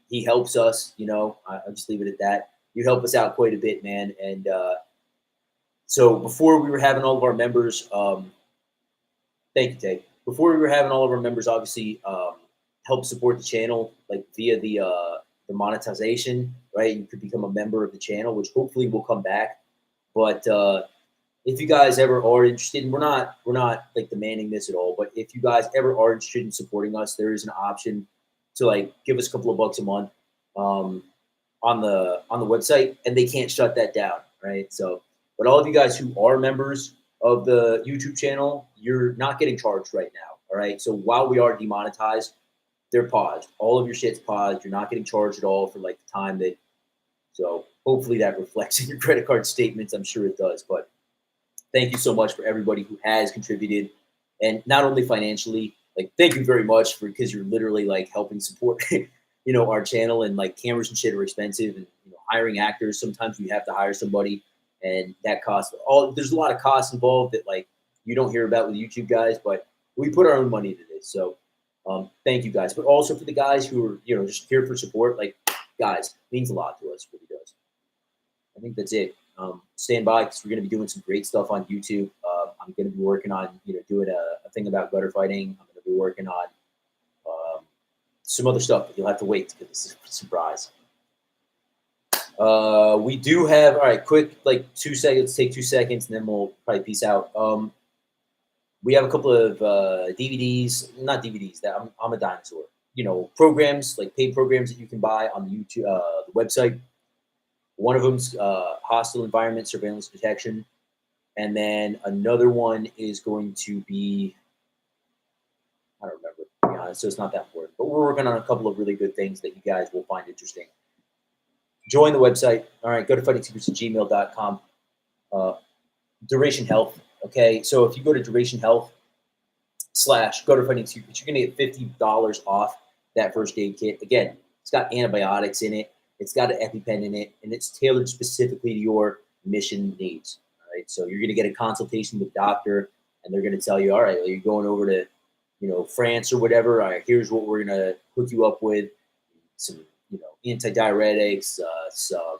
he helps us. I'll just leave it at that. You help us out quite a bit, man. And so before we were having all of our members, thank you, Tay. Before we were having all of our members, obviously, help support the channel like via the monetization, right? You could become a member of the channel, which hopefully will come back. But if you guys ever are interested, and we're not like demanding this at all, but if you guys ever are interested in supporting us, there is an option to like give us a couple of bucks a month on the website, and they can't shut that down, right? So, but all of you guys who are members of the YouTube channel, you're not getting charged right now, all right? So while we are demonetized, they're paused. All of your shit's paused. You're not getting charged at all for like the time that. So hopefully that reflects in your credit card statements. I'm sure it does, but thank you so much for everybody who has contributed, and not only financially. Like, thank you very much because you're literally like helping support, our channel, and like cameras and shit are expensive, and hiring actors. Sometimes we have to hire somebody, and that costs there's a lot of costs involved that like you don't hear about with YouTube guys, but we put our own money into this. So thank you guys, but also for the guys who are just here for support. Like, guys, means a lot to us. Really does. I think that's it. Stand by because we're going to be doing some great stuff on YouTube. I'm going to be working on doing a thing about gutter fighting. I'm going to be working on some other stuff, but you'll have to wait because this is a surprise. We do have, all right, quick, like 2 seconds, take 2 seconds, and then we'll probably peace out. We have a couple of DVDs, not DVDs, that I'm a dinosaur, programs, like paid programs that you can buy on the YouTube, the website. One of them's hostile environment surveillance detection. And then another one is going to be, I don't remember, to be honest, so it's not that important. But we're working on a couple of really good things that you guys will find interesting. Join the website. All right, go to fightingsecrets@gmail.com. Duration Health. Okay, so if you go to Duration Health / go to Fighting Secrets, you're going to get $50 off that first aid kit. Again, it's got antibiotics in it. It's got an EpiPen in it, and it's tailored specifically to your mission needs. All right, so you're going to get a consultation with a doctor, and they're going to tell you, all right, you're going over to, France or whatever. All right, here's what we're going to hook you up with: some, antidiuretics, some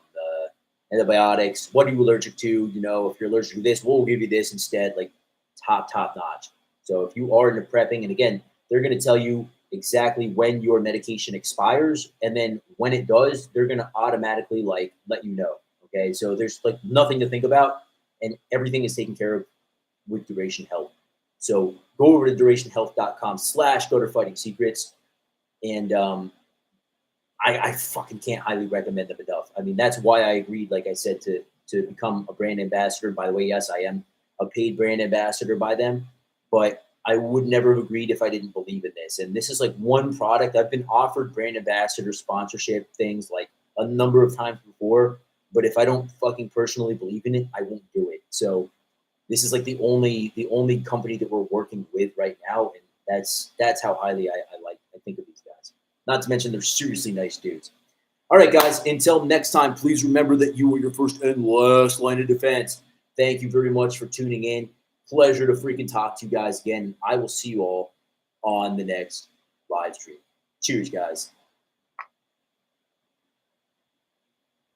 antibiotics. What are you allergic to? If you're allergic to this, we'll give you this instead. Like top notch. So if you are into prepping, and again, they're going to tell you exactly when your medication expires, and then when it does, they're going to automatically like let you know. Okay, so there's like nothing to think about, and everything is taken care of with Duration Health. So go over to durationhealth.com / go to Fighting Secrets, and I fucking can't highly recommend them enough. I mean, that's why I agreed, like I said, to become a brand ambassador. By the way, yes, I am a paid brand ambassador by them, but I would never have agreed if I didn't believe in this. And this is like one product. I've been offered brand ambassador sponsorship things like a number of times before, but if I don't fucking personally believe in it, I won't do it. So this is like the only company that we're working with right now, and that's how highly I think of these guys. Not to mention they're seriously nice dudes. All right, guys, until next time, please remember that you are your first and last line of defense. Thank you very much for tuning in. Pleasure to freaking talk to you guys again. I will see you all on the next live stream. Cheers, guys.